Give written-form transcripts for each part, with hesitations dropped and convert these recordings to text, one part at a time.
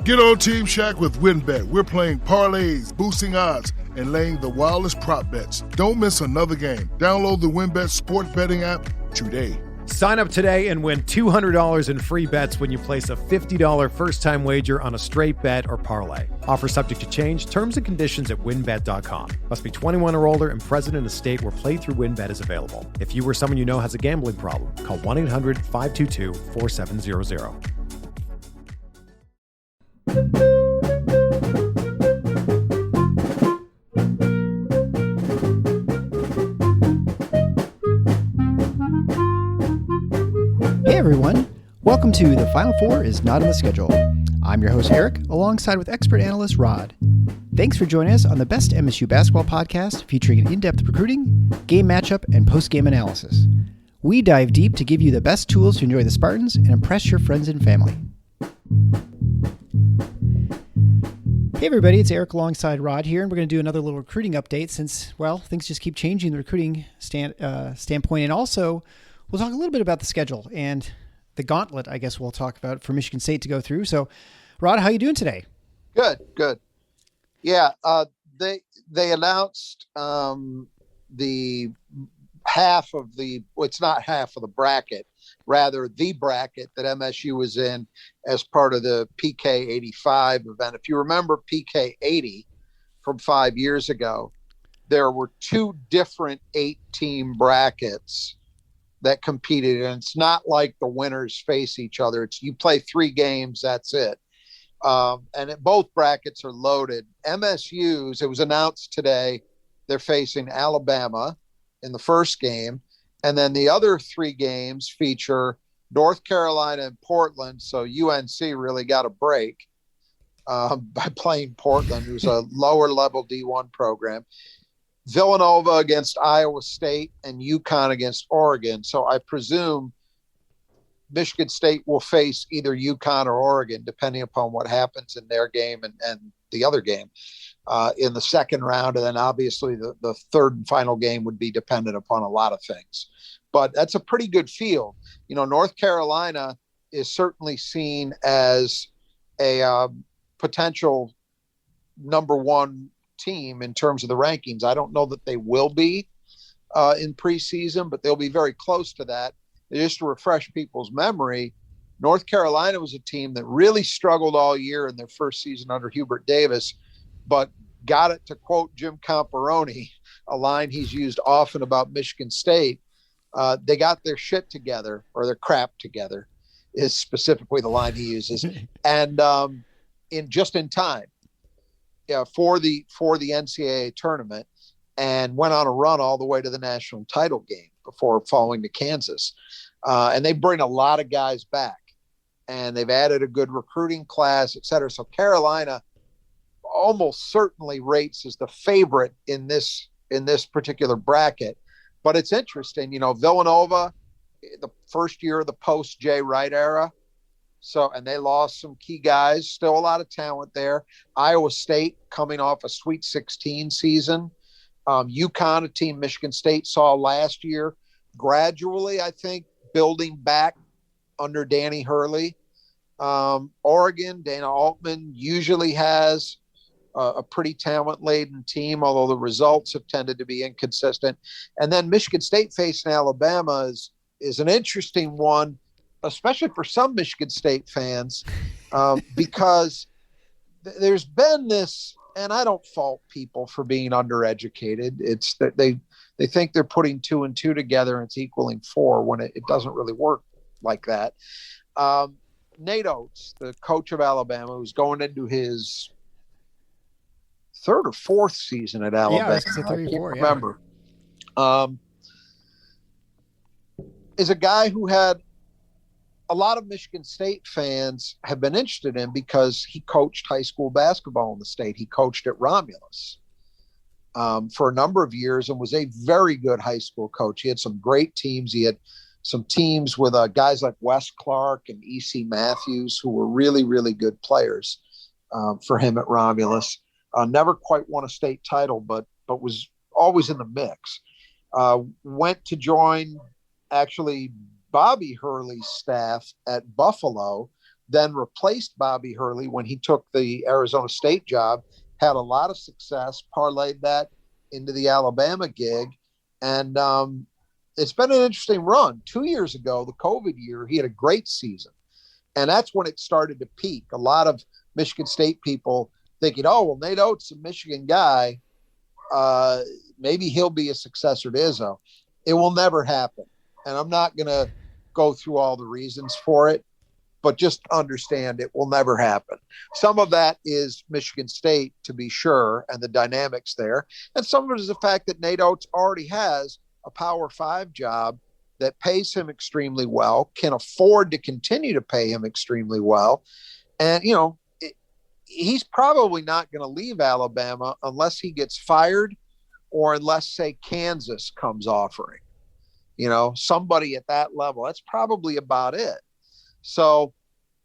Get on Team Shaq with WinBet. We're playing parlays, boosting odds, and laying the wildest prop bets. Don't miss another game. Download the WinBet sports betting app today. Sign up today and win $200 in free bets when you place a $50 first-time wager on a straight bet or parlay. Offer subject to change. Terms and conditions at winbet.com. Must be 21 or older and present in a state where playthrough WinBet is available. If you or someone you know has a gambling problem, call 1-800-522-4700. Hey everyone, welcome to The Final Four is Not on the Schedule. I'm your host Eric, alongside with expert analyst Rod. Thanks for joining us on the best MSU basketball podcast featuring an in-depth recruiting, game matchup, and post-game analysis. We dive deep to give you the best tools to enjoy the Spartans and impress your friends and family. Hey everybody, it's Eric alongside Rod here, and we're going to do another little recruiting update since, well, things just keep changing the recruiting standpoint. And also, we'll talk a little bit about the schedule and the gauntlet, I guess we'll talk about for Michigan State to go through. So, Rod, how are you doing today? Good. Yeah, they announced the half of the, well, it's not half of the bracket, rather the bracket that MSU was in as part of the PK 85 event. If you remember PK 80 from 5 years ago, there were two different 8-team brackets that competed, and it's not like the winners face each other. It's you play 3 games, that's it. Both brackets are loaded. MSU's, it was announced today, they're facing Alabama in the first game, and then the other 3 games feature North Carolina and Portland. So UNC really got a break by playing Portland, who's a lower level D1 program. Villanova against Iowa State and UConn against Oregon. So I presume Michigan State will face either UConn or Oregon, depending upon what happens in their game and the other game in the second round. And then obviously the third and final game would be dependent upon a lot of things. But that's a pretty good field. You know, North Carolina is certainly seen as a potential number 1 team in terms of the rankings. I don't know that they will be in preseason, but they'll be very close to that. Just to refresh people's memory, North Carolina was a team that really struggled all year in their first season under Hubert Davis, but got it, to quote Jim Comparoni, a line he's used often about Michigan State. They got their shit together, or their crap together, is specifically the line he uses, and in time. Yeah, for the NCAA tournament, and went on a run all the way to the national title game before falling to Kansas. And they bring a lot of guys back, and they've added a good recruiting class, et cetera. So Carolina almost certainly rates as the favorite in this particular bracket. But it's interesting, you know, Villanova, the first year of the post Jay Wright era. So, and they lost some key guys, still a lot of talent there. Iowa State coming off a Sweet 16 season. UConn, a team Michigan State saw last year, gradually, I think, building back under Danny Hurley. Oregon, Dana Altman usually has a pretty talent-laden team, although the results have tended to be inconsistent. And then Michigan State facing Alabama is an interesting one, especially for some Michigan State fans, because there's been this, and I don't fault people for being undereducated. It's that they think they're putting 2 and 2 together and it's equaling 4 when it doesn't really work like that. Nate Oates, the coach of Alabama, who's going into his 3rd or 4th season at Alabama. Yeah, I can't remember. Is a guy who had a lot of Michigan State fans have been interested in because he coached high school basketball in the state. He coached at Romulus for a number of years and was a very good high school coach. He had some great teams. He had some teams with guys like Wes Clark and E.C. Matthews, who were really, really good players for him at Romulus. Never quite won a state title, but was always in the mix. Went to join actually Bobby Hurley's staff at Buffalo, then replaced Bobby Hurley when he took the Arizona State job, had a lot of success, parlayed that into the Alabama gig. And it's been an interesting run. 2 years ago, the COVID year, he had a great season. And that's when it started to peak. A lot of Michigan State people thinking, oh, well, Nate Oates, a Michigan guy, maybe he'll be a successor to Izzo. It will never happen. And I'm not going to go through all the reasons for it, but just understand it will never happen. Some of that is Michigan State, to be sure, and the dynamics there. And some of it is the fact that Nate Oates already has a Power 5 job that pays him extremely well, can afford to continue to pay him extremely well. And, you know, he's probably not going to leave Alabama unless he gets fired or unless, say, Kansas comes offering, you know, somebody at that level. That's probably about it. So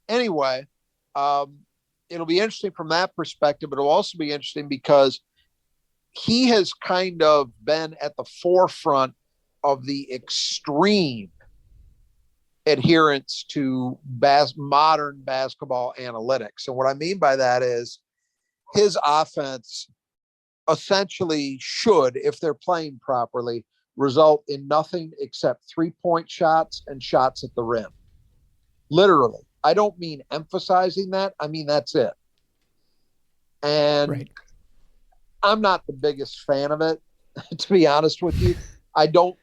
anyway, it'll be interesting from that perspective, but it'll also be interesting because he has kind of been at the forefront of the extreme adherence to modern basketball analytics. And what I mean by that is his offense essentially should, if they're playing properly, result in nothing except 3-point shots and shots at the rim. Literally. I don't mean emphasizing that. I mean, that's it. And right. I'm not the biggest fan of it, to be honest with you. I don't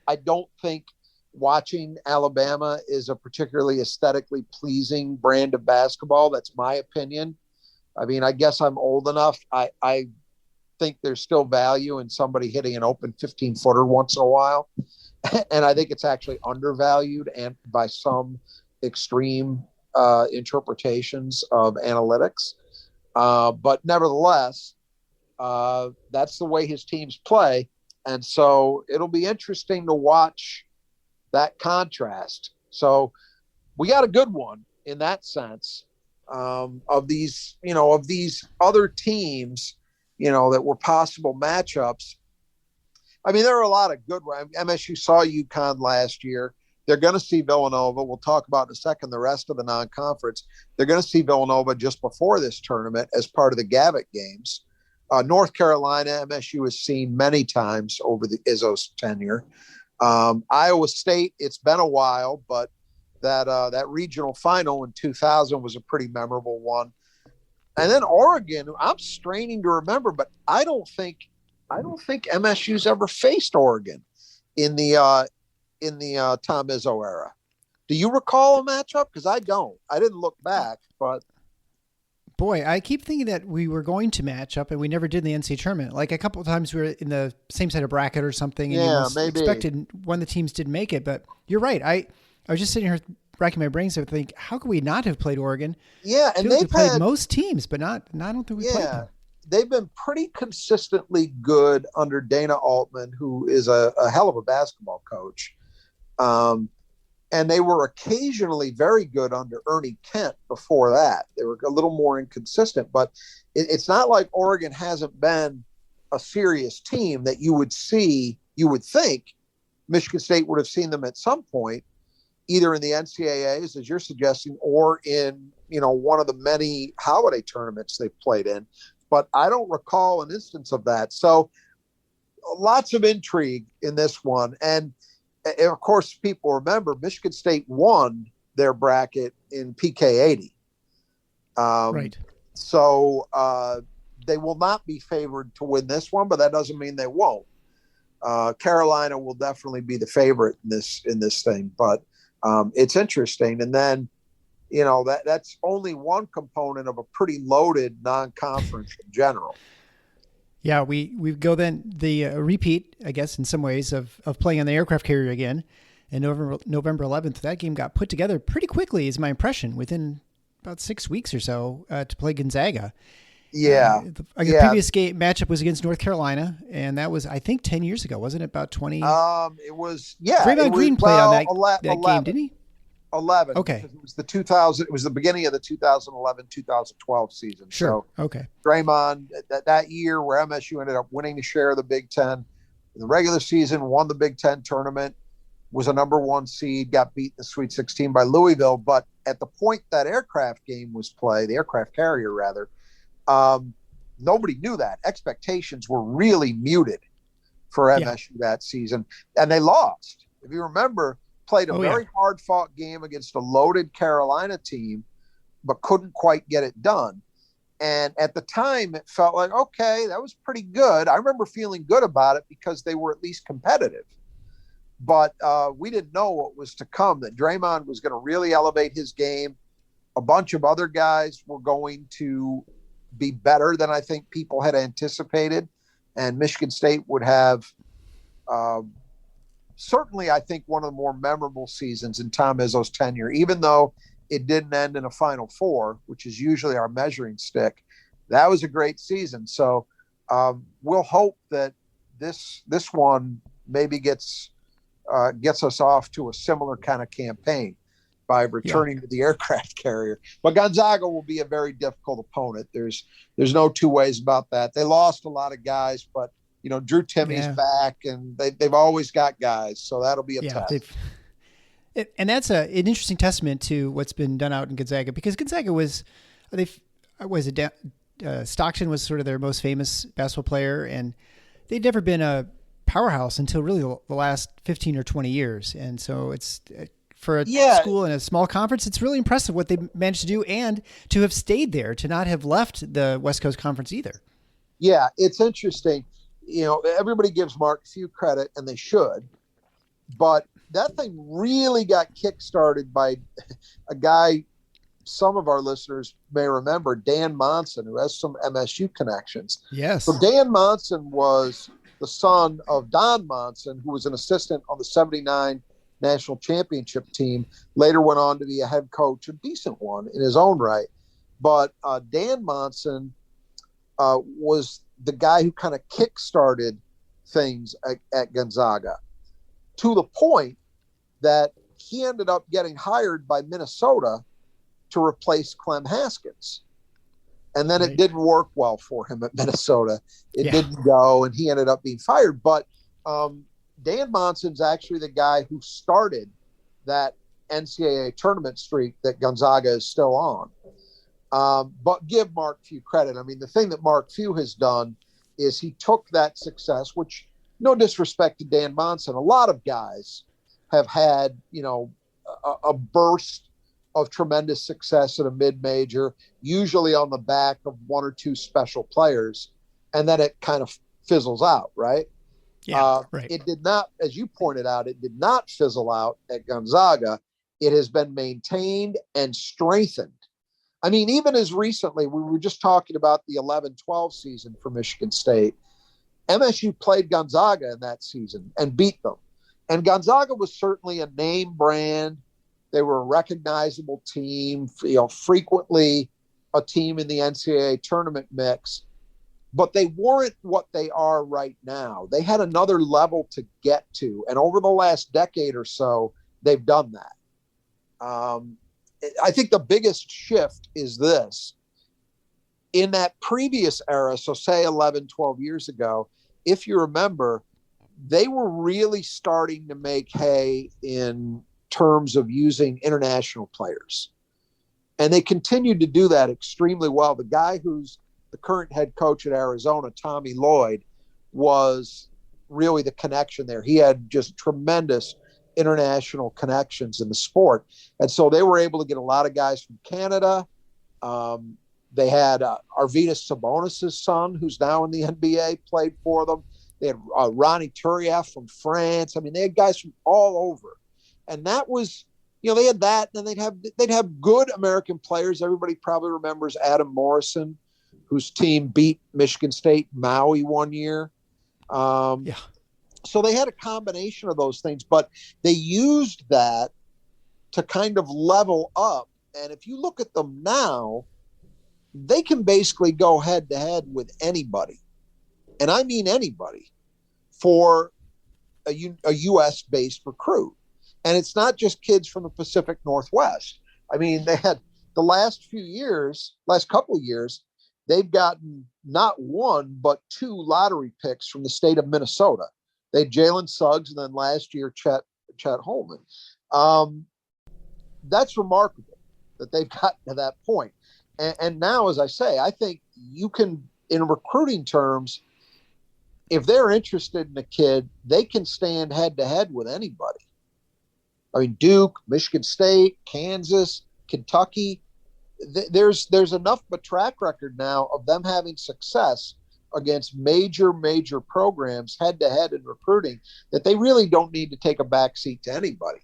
think watching Alabama is a particularly aesthetically pleasing brand of basketball. That's my opinion. I mean, I guess I'm old enough. I think there's still value in somebody hitting an open 15-footer once in a while. And I think it's actually undervalued and by some extreme interpretations of analytics. But nevertheless, that's the way his teams play. And so it'll be interesting to watch that contrast. So we got a good one in that sense, of these other teams, you know, that were possible matchups. I mean, there are a lot of good ones. MSU saw UConn last year. They're going to see Villanova. We'll talk about in a second the rest of the non-conference. They're going to see Villanova just before this tournament as part of the Gavitt games. North Carolina, MSU has seen many times over the Izzo's tenure. Iowa State, it's been a while, but that regional final in 2000 was a pretty memorable one. And then Oregon, I'm straining to remember, but I don't think MSU's ever faced Oregon in the Tom Izzo era. Do you recall a matchup? Because I don't. I didn't look back, but. Boy, I keep thinking that we were going to match up, and we never did in the NCAA tournament. Like a couple of times we were in the same side of bracket or something, and yeah, maybe expected one of the teams didn't make it. But you're right. I was just sitting here racking my brains to think, how could we not have played Oregon? Yeah, and they've played most teams, but I don't think we played them. They've been pretty consistently good under Dana Altman, who is a hell of a basketball coach. And they were occasionally very good under Ernie Kent before that. They were a little more inconsistent, but it's not like Oregon hasn't been a serious team that you would think Michigan State would have seen them at some point, either in the NCAAs, as you're suggesting, or in, you know, one of the many holiday tournaments they've played in. But I don't recall an instance of that. So lots of intrigue in this one. And of course, people remember Michigan State won their bracket in PK 80. Right. So they will not be favored to win this one, but that doesn't mean they won't. Carolina will definitely be the favorite in this thing, but it's interesting. And then, you know, that's only one component of a pretty loaded non-conference in general. Yeah, we go then the repeat, I guess, in some ways of playing on the aircraft carrier again. And November 11th, that game got put together pretty quickly, is my impression, within about 6 weeks or so to play Gonzaga. Yeah. The previous game matchup was against North Carolina, and that was, I think, 10 years ago, wasn't it? About 20? It was, yeah. Draymond Green played on that game, didn't he? 11. Okay. It was the beginning of the 2011-2012 season. Sure. So okay. Draymond, that year where MSU ended up winning the share of the Big Ten in the regular season, won the Big Ten tournament, was a number 1 seed, got beat in the Sweet 16 by Louisville. But at the point that aircraft game was played, the aircraft carrier rather, nobody knew that. Expectations were really muted for MSU that season, and they lost. If you remember, played a very hard-fought game against a loaded Carolina team, but couldn't quite get it done. And at the time, it felt like, okay, that was pretty good. I remember feeling good about it because they were at least competitive. But we didn't know what was to come, that Draymond was going to really elevate his game. A bunch of other guys were going to be better than I think people had anticipated. And Michigan State would have certainly, I think, one of the more memorable seasons in Tom Izzo's tenure, even though it didn't end in a Final Four, which is usually our measuring stick. That was a great season. So we'll hope that this one maybe gets us off to a similar kind of campaign by returning to the aircraft carrier. But Gonzaga will be a very difficult opponent. There's no two ways about that. They lost a lot of guys, but Drew Timmy's back, and they've always got guys, so that'll be a test. And that's an interesting testament to what's been done out in Gonzaga, because Gonzaga Stockton was sort of their most famous basketball player, and they'd never been a powerhouse until really the last 15 or 20 years. And so it's for a school in a small conference, it's really impressive what they managed to do, and to have stayed there, to not have left the West Coast Conference either. Yeah, it's interesting. Everybody gives Mark Few credit, and they should, but that thing really got kickstarted by a guy some of our listeners may remember, Dan Monson, who has some MSU connections. Yes. So Dan Monson was the son of Don Monson, who was an assistant on the 79 national championship team, later went on to be a head coach, a decent one in his own right. But Dan Monson was the guy who kind of kick-started things at Gonzaga, to the point that he ended up getting hired by Minnesota to replace Clem Haskins. And then it didn't work well for him at Minnesota. It didn't go, and he ended up being fired. But Dan Monson's actually the guy who started that NCAA tournament streak that Gonzaga is still on. But give Mark Few credit. I mean, the thing that Mark Few has done is he took that success, which, no disrespect to Dan Monson, a lot of guys have had, a burst of tremendous success at a mid-major, usually on the back of one or two special players, and then it kind of fizzles out, right? Yeah, right. It did not, as you pointed out, it did not fizzle out at Gonzaga. It has been maintained and strengthened. I mean, even as recently, we were just talking about the 11-12 season for Michigan State. MSU played Gonzaga in that season and beat them. And Gonzaga was certainly a name brand. They were a recognizable team, frequently a team in the NCAA tournament mix. But they weren't what they are right now. They had another level to get to. And over the last decade or so, they've done that. I think the biggest shift is this. In that previous era, so say 11, 12 years ago, if you remember, they were really starting to make hay in terms of using international players. And they continued to do that extremely well. The guy who's the current head coach at Arizona, Tommy Lloyd, was really the connection there. He had just tremendous international connections in the sport. And so they were able to get a lot of guys from Canada. They had Arvydas Sabonis' son, who's now in the NBA, played for them. They had Ronnie Turieff from France. I mean, they had guys from all over. And that was, they had that, and then they'd have good American players. Everybody probably remembers Adam Morrison, whose team beat Michigan State Maui one year. So they had a combination of those things, but they used that to kind of level up. And if you look at them now, they can basically go head to head with anybody. And I mean anybody, for a U.S.-based recruit. And it's not just kids from the Pacific Northwest. I mean, they had the last couple of years, they've gotten not one, but two lottery picks from the state of Minnesota. They had Jalen Suggs, and then last year, Chet Holman. That's remarkable. that they've gotten to that point. And now, as I say, I think you can, in recruiting terms, if they're interested in a kid, they can stand head to head with anybody. I mean, Duke, Michigan State, Kansas, Kentucky, there's enough of a track record now of them having success against major programs head to head in recruiting that they really don't need to take a backseat to anybody.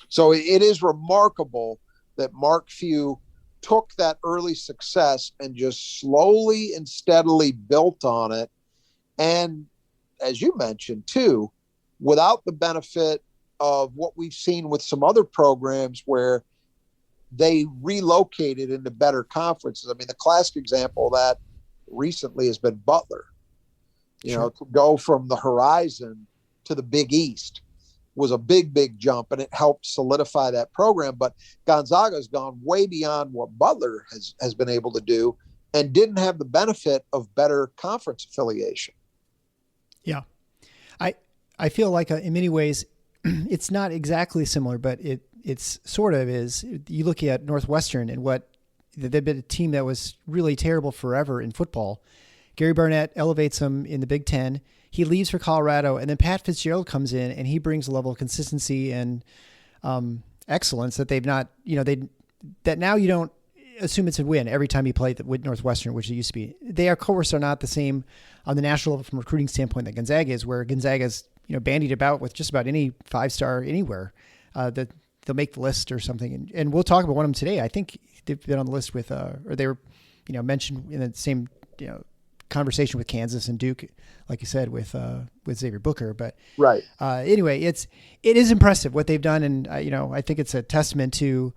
So it is remarkable that Mark Few took that early success and just slowly and steadily built on it. And as you mentioned too, without the benefit of what we've seen with some other programs where they relocated into better conferences. I mean, the classic example of that recently has been Butler. You know, to go from the Horizon to the Big East was a big jump, and it helped solidify that program. But Gonzaga has gone way beyond what Butler has been able to do and didn't have the benefit of better conference affiliation. Yeah. I feel like in many ways it's not exactly similar, but it's sort of is. You look at Northwestern and what they've been a team that was really terrible forever in football. Gary Barnett elevates them in the Big Ten. He leaves for Colorado, and then Pat Fitzgerald comes in and he brings a level of consistency and excellence that they've not, that now you don't assume it's a win every time you play with Northwestern, which it used to be. They, of course, are not the same on the national level from a recruiting standpoint that Gonzaga is, where Gonzaga's, bandied about with just about any 5-star anywhere that they'll make the list or something. And we'll talk about one of them today. I think they've been on the list with, or they were, mentioned in the same, conversation with Kansas and Duke, like you said, with Xavier Booker. But right. Anyway, it is impressive what they've done. And, I think it's a testament to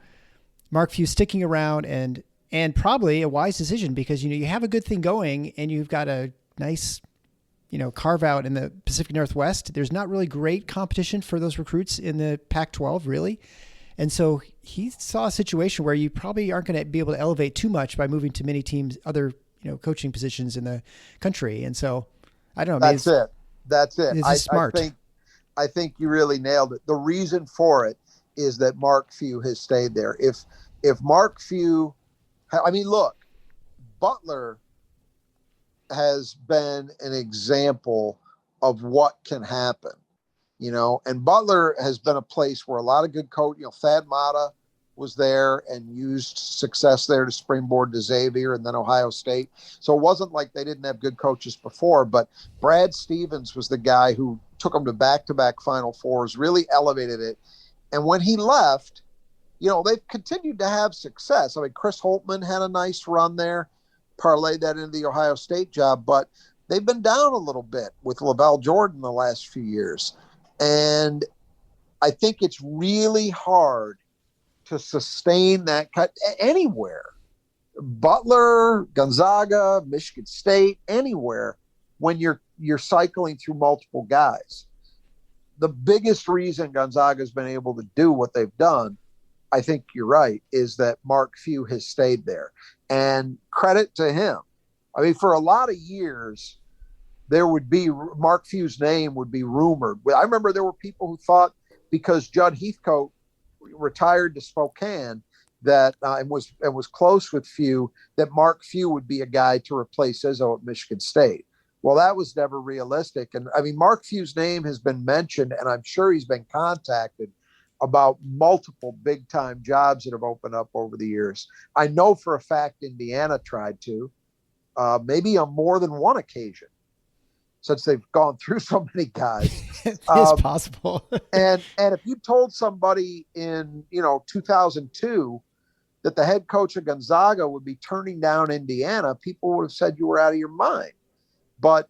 Mark Few sticking around and probably a wise decision because, you have a good thing going and you've got a nice, carve out in the Pacific Northwest. There's not really great competition for those recruits in the Pac-12 really. And so he saw a situation where you probably aren't going to be able to elevate too much by moving to many teams, other, coaching positions in the country. And so I don't know. That's it. It's smart. I think you really nailed it. The reason for it is that Mark Few has stayed there. If Mark Few, look, Butler has been an example of what can happen, and Butler has been a place where a lot of good coach, Thad Matta was there and used success there to springboard to Xavier and then Ohio State. So it wasn't like they didn't have good coaches before, but Brad Stevens was the guy who took them to back-to-back Final Fours, really elevated it. And when he left, they've continued to have success. Chris Holtman had a nice run there, parlayed that into the Ohio State job, but they've been down a little bit with Lavelle Jordan the last few years. And I think it's really hard to sustain that cut anywhere. Butler, Gonzaga, Michigan State, anywhere when you're cycling through multiple guys. The biggest reason Gonzaga's been able to do what they've done, I think you're right, is that Mark Few has stayed there. And credit to him. For a lot of years, there would be Mark Few's name would be rumored. I remember there were people who thought because Judd Heathcote retired to Spokane that and was close with Few, that Mark Few would be a guy to replace Izzo at Michigan State. Well, that was never realistic. And Mark Few's name has been mentioned, and I'm sure he's been contacted about multiple big time jobs that have opened up over the years. I know for a fact Indiana tried to, maybe on more than one occasion, since they've gone through so many guys. It is possible. and if you told somebody in 2002 that the head coach of Gonzaga would be turning down Indiana, people would have said you were out of your mind. But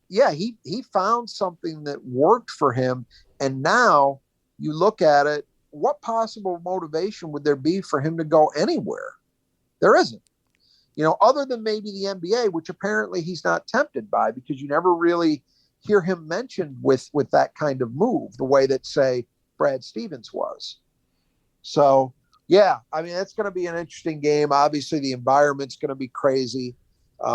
yeah, he found something that worked for him. And now you look at it, what possible motivation would there be for him to go anywhere? There isn't. Other than maybe the NBA, which apparently he's not tempted by, because you never really hear him mentioned with that kind of move, the way that, say, Brad Stevens was. So, yeah, it's going to be an interesting game. Obviously, the environment's going to be crazy,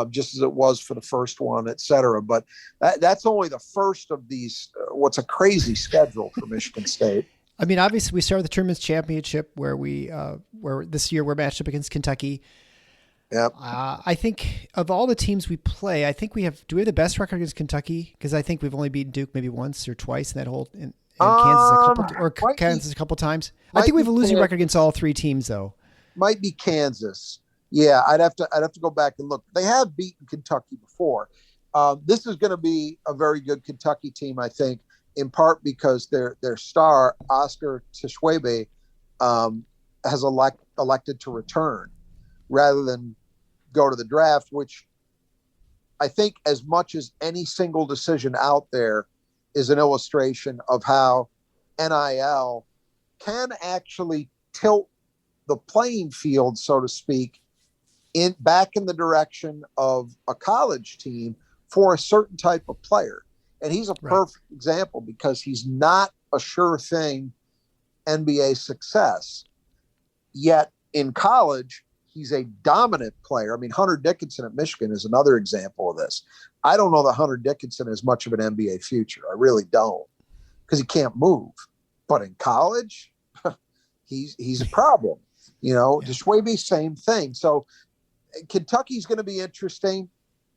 just as it was for the first one, et cetera. But that's only the first of these, what's a crazy schedule for Michigan State. I mean, obviously we start with the tournament's championship where where this year we're matched up against Kentucky. Yep. I think of all the teams we play, I think do we have the best record against Kentucky? Because I think we've only beaten Duke maybe once or twice in that whole, and Kansas a couple times. I think we have a losing record against all three teams though. Might be Kansas. Yeah, I'd have to go back and look. They have beaten Kentucky before. This is going to be a very good Kentucky team, I think, in part because their star Oscar Tshiebwe has elected to return rather than go to the draft, which I think, as much as any single decision out there, is an illustration of how NIL can actually tilt the playing field, so to speak, back in the direction of a college team for a certain type of player. And he's a perfect example because he's not a sure thing NBA success. Yet in college, he's a dominant player. I mean, Hunter Dickinson at Michigan is another example of this. I don't know that Hunter Dickinson has much of an NBA future. I really don't, because he can't move. But in college, he's a problem. You know, Tshiebwe, same thing. So Kentucky's going to be interesting.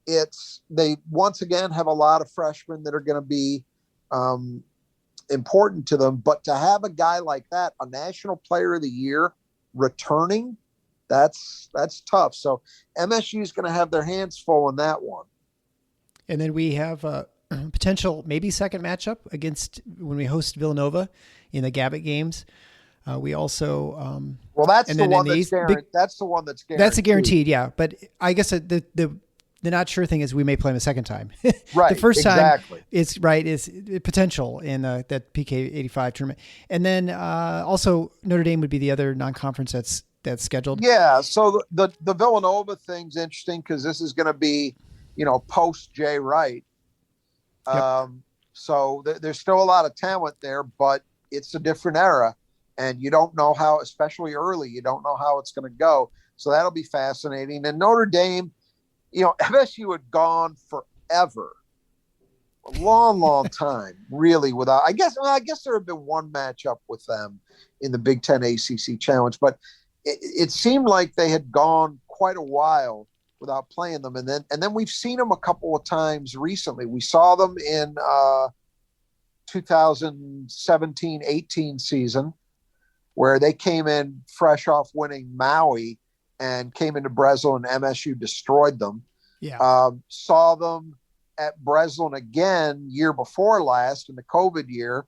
They once again have a lot of freshmen that are going to be important to them. But to have a guy like that, a National Player of the Year, returning, that's tough. So MSU is going to have their hands full in that one. And then we have a potential maybe second matchup against when we host Villanova in the Gabbett games. We also that's the one that's guaranteed. That's the one that's guaranteed. That's a guaranteed, yeah. But I guess the not sure thing is we may play him a second time. Right. The first time is potential in that PK 85 tournament. And then also Notre Dame would be the other non-conference that's scheduled. Yeah. So the Villanova thing's interesting because this is going to be, post Jay Wright. So there's still a lot of talent there, but it's a different era. And you don't know how, especially early, you don't know how it's going to go. So that'll be fascinating. And Notre Dame, MSU had gone forever, a long time, really, without, I guess there had been one matchup with them in the Big Ten ACC Challenge, but it seemed like they had gone quite a while without playing them. And then we've seen them a couple of times recently. We saw them in 2017-18 season, where they came in fresh off winning Maui and came into Breslin and MSU destroyed them. Yeah. Saw them at Breslin again year before last in the COVID year,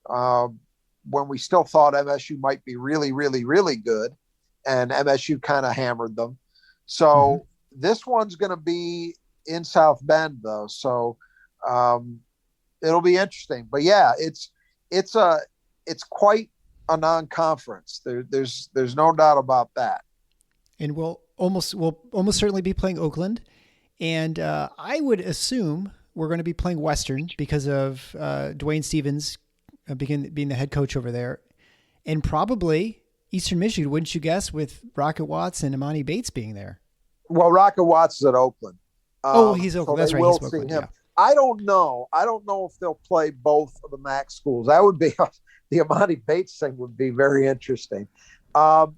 when we still thought MSU might be really, really, really good, and MSU kind of hammered them. So this one's going to be in South Bend though. So it'll be interesting, but yeah, it's quite a non-conference. There's no doubt about that. And we'll almost certainly be playing Oakland. And I would assume we're going to be playing Western because of Dwayne Stevens being the head coach over there. And probably Eastern Michigan, wouldn't you guess, with Rocket Watts and Imani Bates being there? Well, Rocket Watts is at Oakland. He's Oakland. So that's right. He's Oakland, yeah. I don't know if they'll play both of the MAC schools. That would be the Imani Bates thing would be very interesting. It'll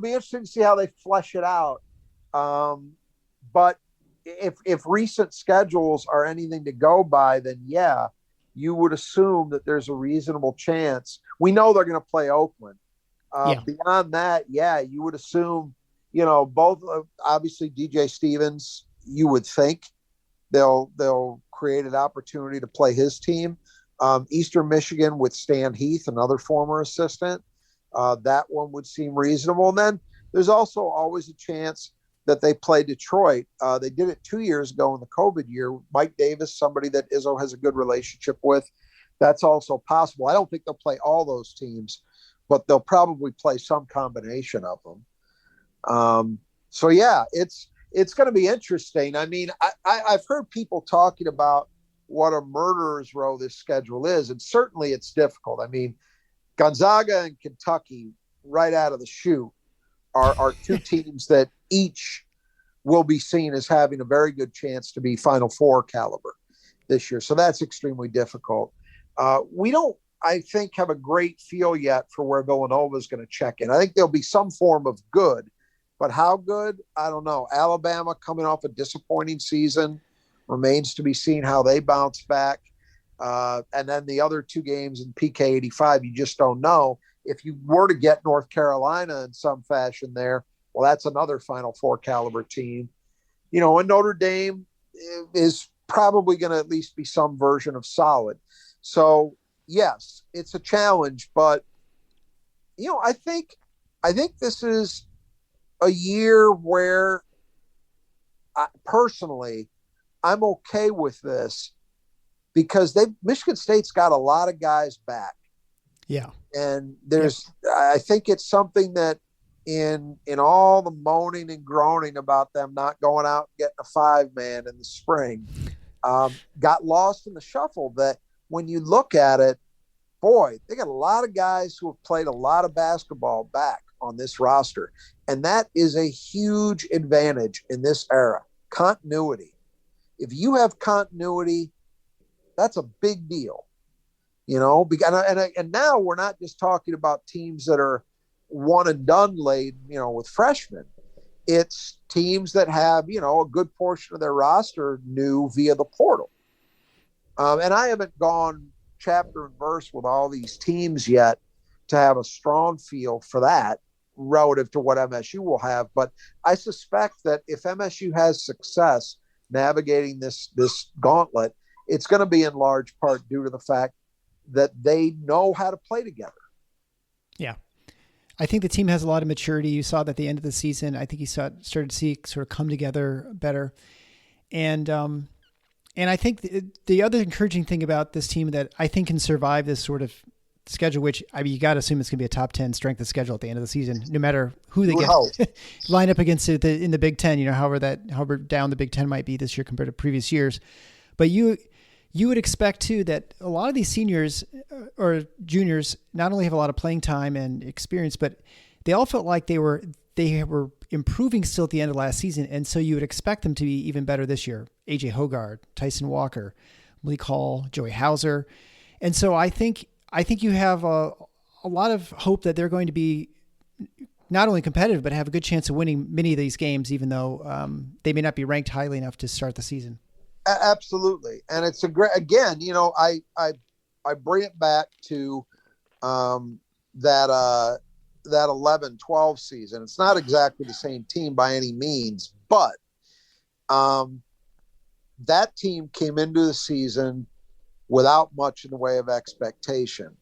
be interesting to see how they flesh it out. But if recent schedules are anything to go by, then yeah, you would assume that there's a reasonable chance. We know they're going to play Oakland. Beyond that, you would assume, both obviously DJ Stevens, you would think they'll create an opportunity to play his team. Eastern Michigan with Stan Heath, another former assistant, that one would seem reasonable. And then there's also always a chance that they play Detroit. They did it 2 years ago in the COVID year. Mike Davis, somebody that Izzo has a good relationship with. That's also possible. I don't think they'll play all those teams, but they'll probably play some combination of them. It's going to be interesting. I mean, I've heard people talking about what a murderer's row this schedule is, and certainly it's difficult. I mean, Gonzaga and Kentucky right out of the chute are two teams that each will be seen as having a very good chance to be Final Four caliber this year. So that's extremely difficult. I I think, have a great feel yet for where Villanova is going to check in. I think there'll be some form of good, but how good, I don't know. Alabama coming off a disappointing season, remains to be seen how they bounce back. And then the other two games in PK 85, you just don't know. If you were to get North Carolina in some fashion there, well, that's another Final Four caliber team. And Notre Dame is probably going to at least be some version of solid. So, yes, it's a challenge, but, I think this is a year where personally, I'm okay with this because Michigan State's got a lot of guys back. Yeah. And I think it's something that in all the moaning and groaning about them not going out and getting a 5-man in the spring, got lost in the shuffle, that when you look at it, boy, they got a lot of guys who have played a lot of basketball back on this roster. And that is a huge advantage in this era. Continuity. If you have continuity, that's a big deal. And now we're not just talking about teams that are one and done laden, with freshmen. It's teams that have, a good portion of their roster new via the portal. And I haven't gone chapter and verse with all these teams yet to have a strong feel for that relative to what MSU will have. But I suspect that if MSU has success navigating this gauntlet, it's going to be in large part due to the fact that they know how to play together. Yeah. I think the team has a lot of maturity. You saw that at the end of the season. I think you started to see it sort of come together better. And I think the other encouraging thing about this team that I think can survive this sort of schedule, which you got to assume it's going to be a top 10 strength of schedule at the end of the season, no matter who they get line up against it in the Big Ten, however down the Big Ten might be this year compared to previous years. But you would expect too that a lot of these seniors or juniors not only have a lot of playing time and experience, but they all felt like they were improving still at the end of last season. And so you would expect them to be even better this year. AJ Hoggard, Tyson Walker, Malik Hall, Joey Hauser. And so I think you have a lot of hope that they're going to be not only competitive, but have a good chance of winning many of these games, even though they may not be ranked highly enough to start the season. Absolutely. And it's a great, again, I bring it back to that 11-12 season. It's not exactly the same team by any means, but that team came into the season without much in the way of expectation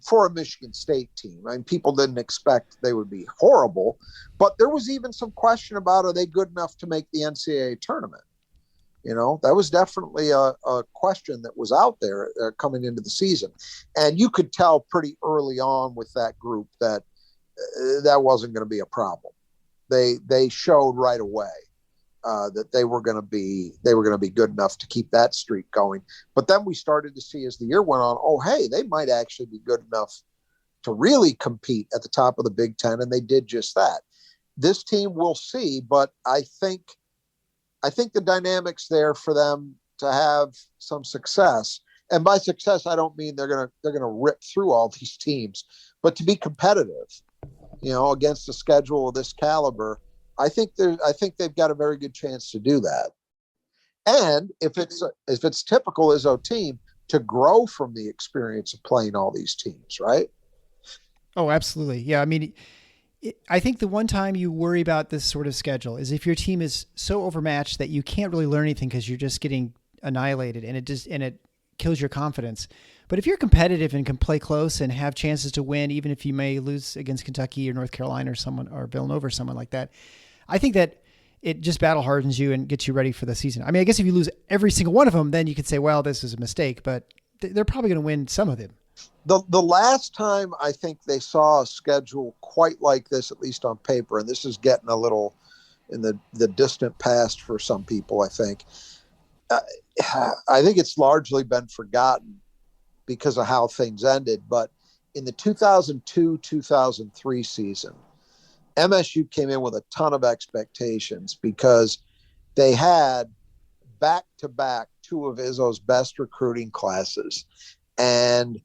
for a Michigan State team. I mean, people didn't expect they would be horrible, but there was even some question about, are they good enough to make the NCAA tournament? That was definitely a question that was out there coming into the season. And you could tell pretty early on with that group that wasn't going to be a problem. They showed right away that they were going to be good enough to keep that streak going. But then we started to see as the year went on, oh, hey, they might actually be good enough to really compete at the top of the Big Ten. And they did just that. This team, we'll see, but I think the dynamics there for them to have some success, and by success, I don't mean they're gonna rip through all these teams, but to be competitive, against a schedule of this caliber, I think they've got a very good chance to do that. And if it's typical Izzo team to grow from the experience of playing all these teams, right? Oh, absolutely. Yeah. I mean, I think the one time you worry about this sort of schedule is if your team is so overmatched that you can't really learn anything because you're just getting annihilated, and it kills your confidence. But if you're competitive and can play close and have chances to win, even if you may lose against Kentucky or North Carolina or Villanova or someone like that, I think that it just battle hardens you and gets you ready for the season. I mean, I guess if you lose every single one of them, then you could say, well, this is a mistake, but they're probably going to win some of them. The last time I think they saw a schedule quite like this, at least on paper, and this is getting a little in the distant past for some people, I think. I think it's largely been forgotten because of how things ended. But in the 2002-2003 season, MSU came in with a ton of expectations because they had back-to-back two of Izzo's best recruiting classes. And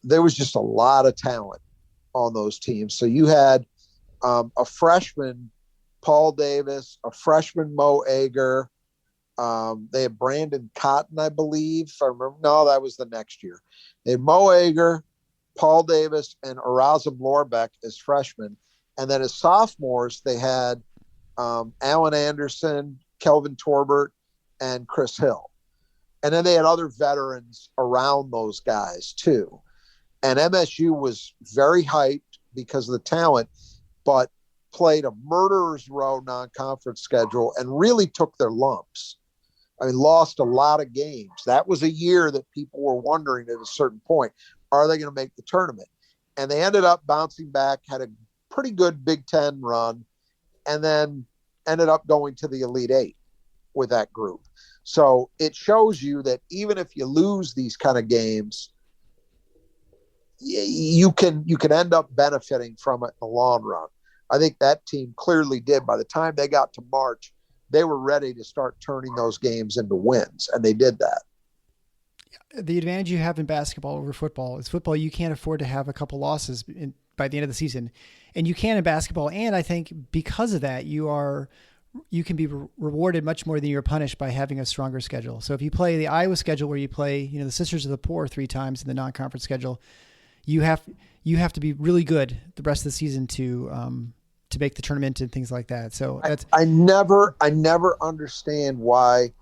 there was just a lot of talent on those teams. So you had a freshman, Paul Davis, a freshman, Mo Ager. They had Brandon Cotton, I believe. If I remember, no, that was the next year. They had Mo Ager, Paul Davis, and Erasm Lorbeck as freshmen. And then as sophomores, they had Alan Anderson, Kelvin Torbert, and Chris Hill. And then they had other veterans around those guys too. And MSU was very hyped because of the talent, but played a murderer's row non-conference schedule and really took their lumps. I mean, lost a lot of games. That was a year that people were wondering at a certain point, are they going to make the tournament? And they ended up bouncing back, had a pretty good Big Ten run, and then ended up going to the Elite Eight with that group. So it shows you that even if you lose these kind of games, you can end up benefiting from it in the long run. I think that team clearly did. By the time they got to March, they were ready to start turning those games into wins, and they did that. The advantage you have in basketball over football is football, you can't afford to have a couple losses by the end of the season. And you can in basketball. And I think because of that, you can be rewarded much more than you're punished by having a stronger schedule. So if you play the Iowa schedule where you play, the Sisters of the Poor 3 times in the non-conference schedule, you have to be really good the rest of the season to make the tournament and things like that. So that's I never understand why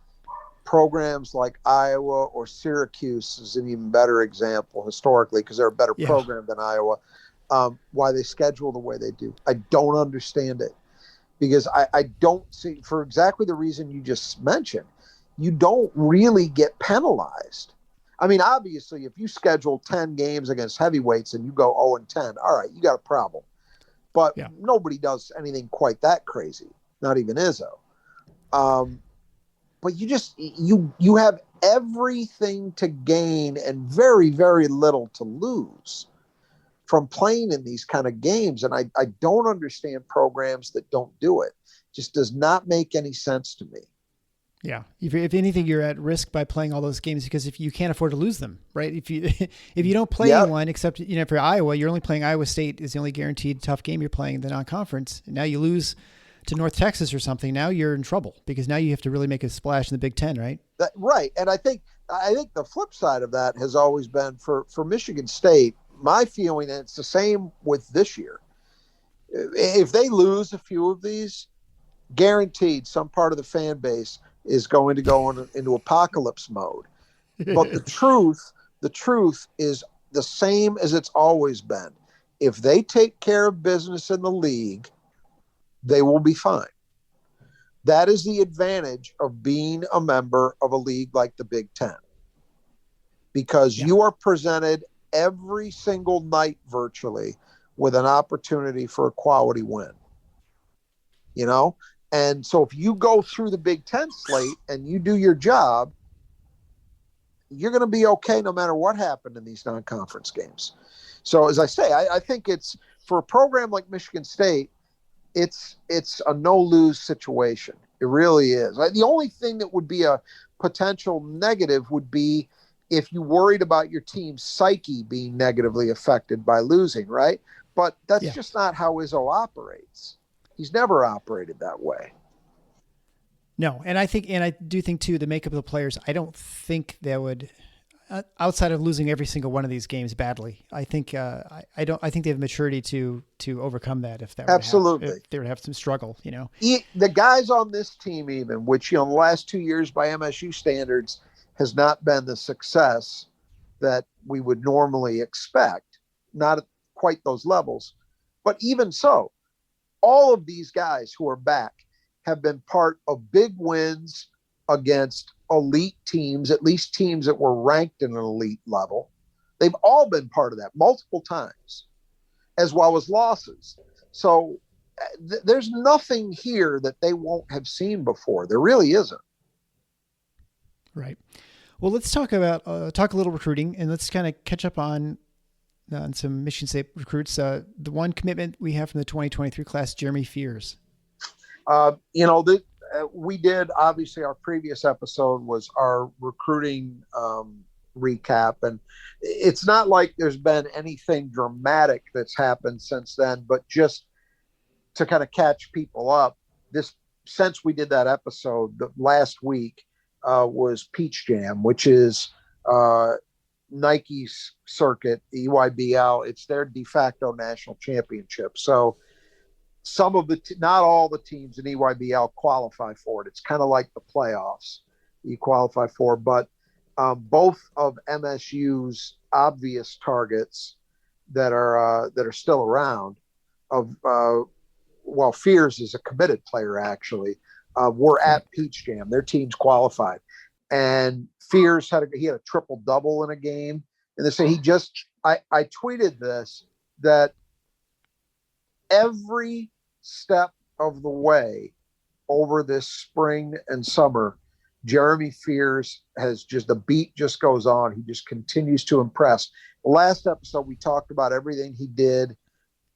programs like Iowa or Syracuse is an even better example historically, because they're a better program than Iowa, why they schedule the way they do. I don't understand it, because I don't see, for exactly the reason you just mentioned, you don't really get penalized. I mean, obviously, if you schedule 10 games against heavyweights and you go 0-10, all right, you got a problem. But nobody does anything quite that crazy, not even Izzo. But you have everything to gain and very, very little to lose from playing in these kind of games. And I don't understand programs that don't do it. Just does not make any sense to me. Yeah. If anything, you're at risk by playing all those games, because if you can't afford to lose them, right? If you don't play one, except, for Iowa, you're only playing Iowa State is the only guaranteed tough game you're playing in the non-conference. And now you lose to North Texas or something. Now you're in trouble, because now you have to really make a splash in the Big Ten, right? Right. And I think the flip side of that has always been for Michigan State, my feeling, and it's the same with this year. If they lose a few of these, guaranteed some part of the fan base is going to go into apocalypse mode. But the truth is the same as it's always been. If they take care of business in the league, they will be fine. That is the advantage of being a member of a league like the Big Ten, because you are presented every single night virtually with an opportunity for a quality win. And so if you go through the Big Ten slate and you do your job, you're going to be okay no matter what happened in these non-conference games. So as I say, I think it's, for a program like Michigan State, it's a no-lose situation. It really is. The only thing that would be a potential negative would be if you worried about your team's psyche being negatively affected by losing, right? But that's just not how Izzo operates. He's never operated that way. No. And I do think too, the makeup of the players, I don't think they would, outside of losing every single one of these games badly, I think, I think they have maturity to overcome that if that absolutely if they would have some struggle, The guys on this team, even, which, the last 2 years by MSU standards has not been the success that we would normally expect, not at quite those levels, but even so, all of these guys who are back have been part of big wins against elite teams, at least teams that were ranked in an elite level. They've all been part of that multiple times, as well as losses. So there's nothing here that they won't have seen before. There really isn't. Right. Well, let's talk a little recruiting, and let's kind of catch up on some Michigan State recruits. The one commitment we have from the 2023 class, Jeremy Fears. We did, obviously, our previous episode was our recruiting recap. And it's not like there's been anything dramatic that's happened since then, but just to kind of catch people up, since we did that episode the last week was Peach Jam, which is Nike's circuit, EYBL. It's their de facto national championship. So some of not all the teams in EYBL qualify for it. It's kind of like the playoffs you qualify for, but both of MSU's obvious targets that are still around Fears is a committed player actually. Were at Peach Jam. Their teams qualified, and Fears had a triple double in a game. And they say I tweeted this, that every step of the way over this spring and summer, Jeremy Fears the beat just goes on. He just continues to impress. The last episode, we talked about everything he did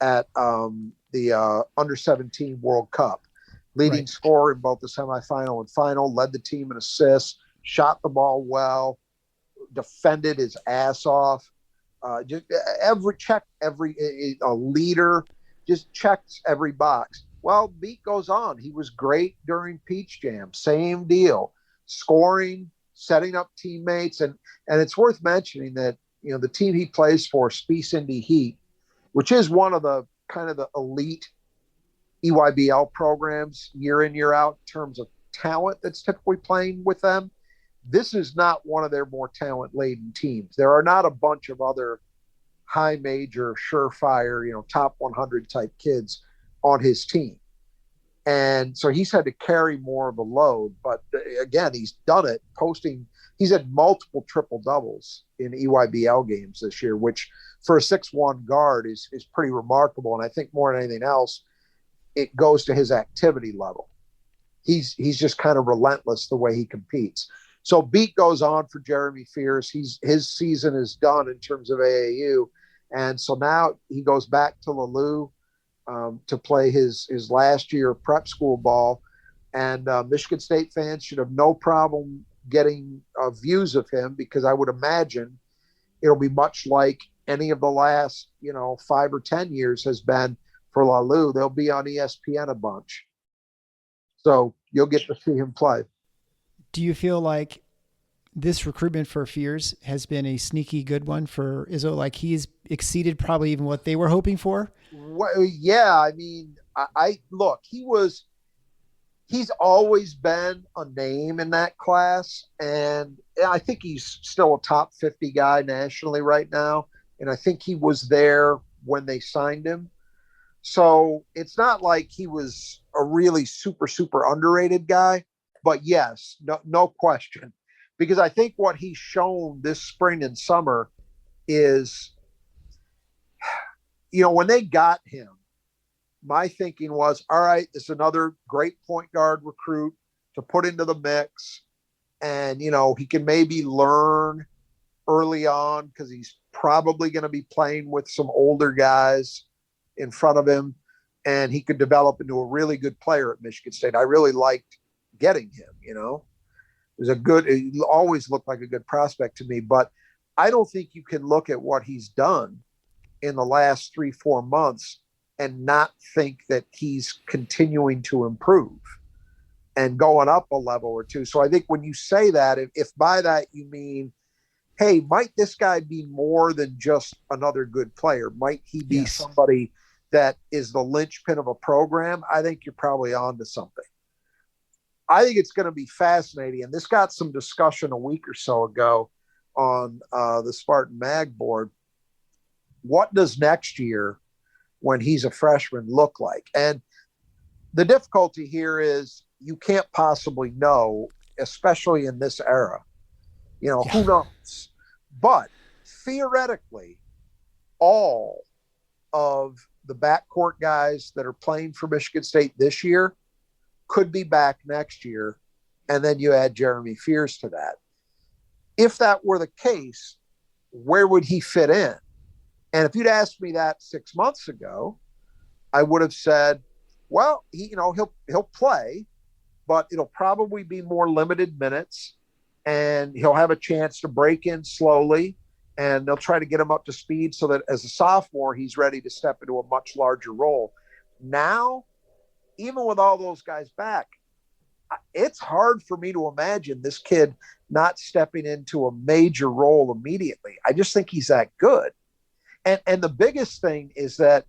at the under-17 World Cup. Leading scorer in both the semifinal and final, led the team in assists, shot the ball well, defended his ass off. Just a leader, just checks every box. Well, beat goes on. He was great during Peach Jam. Same deal. Scoring, setting up teammates. And it's worth mentioning that, the team he plays for, Space Indy Heat, which is one of the kind of the elite EYBL programs year in, year out in terms of talent that's typically playing with them. This is not one of their more talent-laden teams. There are not a bunch of other high major, surefire, top 100 type kids on his team. And so he's had to carry more of a load. But again, he's done it he's had multiple triple doubles in EYBL games this year, which for a 6'1" guard is pretty remarkable. And I think more than anything else, it goes to his activity level. He's just kind of relentless the way he competes. So beat goes on for Jeremy Fears. His season is done in terms of AAU. And so now he goes back to LaLue to play his last year of prep school ball. And Michigan State fans should have no problem getting views of him, because I would imagine it'll be much like any of the last, 5 or 10 years has been for LaLue. They'll be on ESPN a bunch. So you'll get to see him play. Do you feel like this recruitment for Fears has been a sneaky good one for Izzo? Like he's exceeded probably even what they were hoping for? Well, yeah. I mean, he's always been a name in that class. And I think he's still a top 50 guy nationally right now. And I think he was there when they signed him. So it's not like he was a really super, super underrated guy. But yes, no question. Because I think what he's shown this spring and summer is, when they got him, my thinking was, all right, this is another great point guard recruit to put into the mix. And, he can maybe learn early on because he's probably going to be playing with some older guys in front of him. And he could develop into a really good player at Michigan State. I really liked getting him, It always looked like a good prospect to me. But I don't think you can look at what he's done in the last 3-4 months and not think that he's continuing to improve and going up a level or two. So I think when you say that, if by that you mean, hey, might this guy be more than just another good player? Might he be somebody that is the linchpin of a program? I think you're probably onto something. I think it's going to be fascinating. And this got some discussion a week or so ago on the Spartan Mag board. What does next year, when he's a freshman, look like? And the difficulty here is you can't possibly know, especially in this era. Who knows? But theoretically, all of the backcourt guys that are playing for Michigan State this year could be back next year. And then you add Jeremy Fears to that. If that were the case, where would he fit in? And if you'd asked me that 6 months ago, I would have said, well, he'll play, but it'll probably be more limited minutes. and he'll have a chance to break in slowly, and they'll try to get him up to speed so that as a sophomore, he's ready to step into a much larger role. Now, even with all those guys back, it's hard for me to imagine this kid not stepping into a major role immediately. I just think he's that good. And the biggest thing is that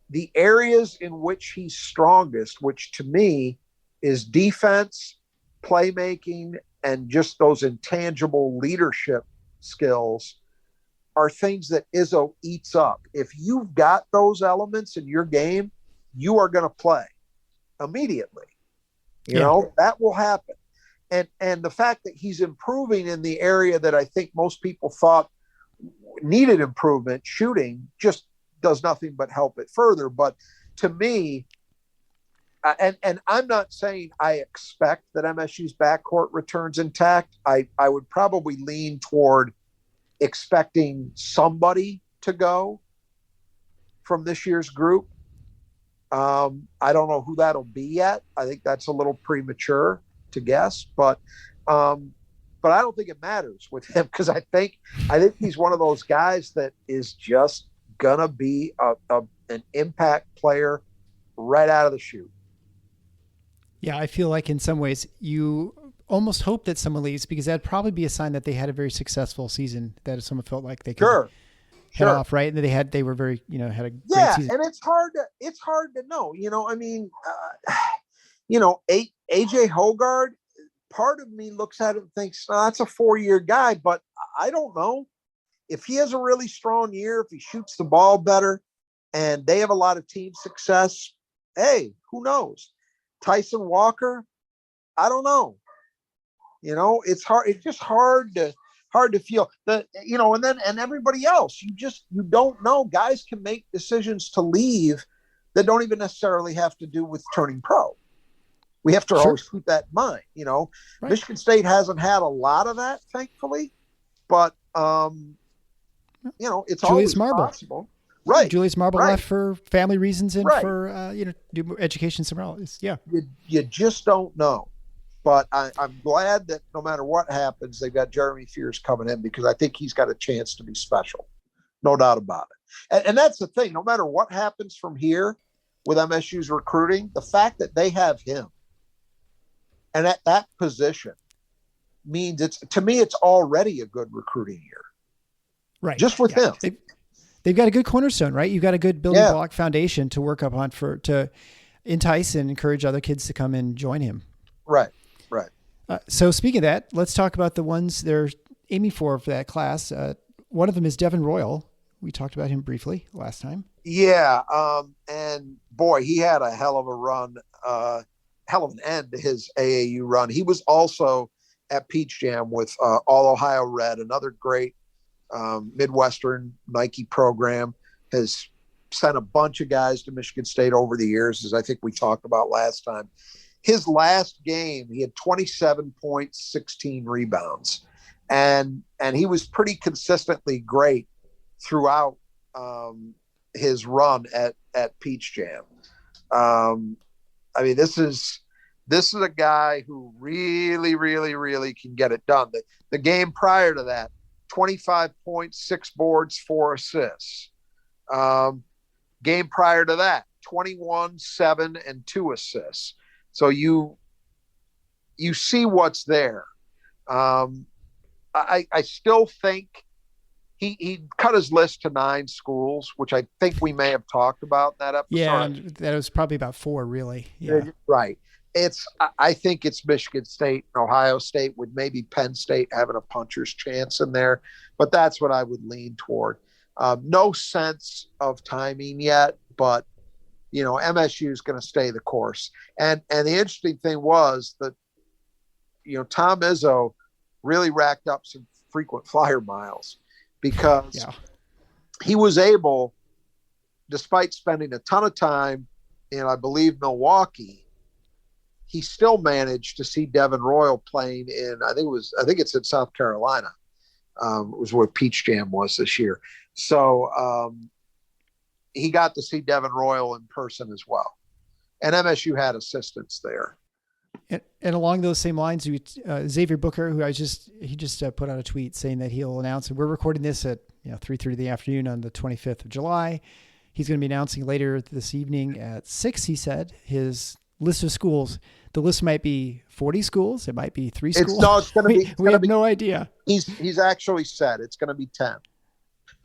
the areas in which he's strongest, which to me is defense, playmaking, and just those intangible leadership skills, are things that Izzo eats up. If you've got those elements in your game, you are going to play immediately. You know, that will happen. And the fact that he's improving in the area that I think most people thought needed improvement, shooting, just does nothing but help it further. But to me, and I'm not saying I expect that MSU's backcourt returns intact. I would probably lean toward expecting somebody to go from this year's group. I don't know who that'll be yet. I think that's a little premature to guess, but I don't think it matters with him, because I think he's one of those guys that is just gonna be an impact player right out of the chute. Yeah, I feel like in some ways you almost hope that someone leaves, because that'd probably be a sign that they had a very successful season, that if someone felt like they could head off, right? And they were very, had a great season. And it's hard to know, I mean, AJ Hogard, part of me looks at it and thinks, that's a 4-year guy, but I don't know if he has a really strong year, if he shoots the ball better and they have a lot of team success. Hey, who knows? Tyson Walker, I don't know. It's hard. It's just hard to feel that, and everybody else, you don't know. Guys can make decisions to leave that don't even necessarily have to do with turning pro. We have to always keep that in mind. Right. Michigan State hasn't had a lot of that, thankfully, but it's Julius always Marble. possible. Right. Julius Marble left for family reasons and for, do education somewhere else. Yeah. You just don't know. But I'm glad that no matter what happens, they've got Jeremy Fears coming in, because I think he's got a chance to be special. No doubt about it. And that's the thing. No matter what happens from here with MSU's recruiting, the fact that they have him and at that position means to me, it's already a good recruiting year. Right. Just with him. They've got a good cornerstone, right? You've got a good building block foundation to work up on to entice and encourage other kids to come and join him. Right. So speaking of that, let's talk about the ones they're aiming for that class. One of them is Devin Royal. We talked about him briefly last time. Yeah. And boy, he had a hell of a run, hell of an end to his AAU run. He was also at Peach Jam with All Ohio Red, another great Midwestern Nike program, has sent a bunch of guys to Michigan State over the years, as I think we talked about last time. His last game, he had 27 points, 16 rebounds. And he was pretty consistently great throughout his run at Peach Jam. I mean, this is a guy who really, really, really can get it done. The game prior to that, 25 points, 6 boards, 4 assists. Game prior to that, 21, 7, and 2 assists. So you see what's there. I still think he cut his list to 9 schools, which I think we may have talked about in that episode. Yeah, that was probably about 4, really. Yeah. Right. I think it's Michigan State and Ohio State, with maybe Penn State having a puncher's chance in there, but that's what I would lean toward. No sense of timing yet, but MSU is going to stay the course. And the interesting thing was that, Tom Izzo really racked up some frequent flyer miles, because he was able, despite spending a ton of time in, I believe, Milwaukee, he still managed to see Devin Royal playing in, I think it's in South Carolina. It was where Peach Jam was this year. So he got to see Devin Royal in person as well. And MSU had assistants there. And along those same lines, Xavier Booker, who he just put out a tweet saying that he'll announce, and we're recording this at 3:30 in the afternoon on the 25th of July. He's going to be announcing later this evening at 6, he said, his list of schools. The list might be 40 schools. It might be 3 schools. It's going to be. We have no idea. He's actually said it's going to be 10.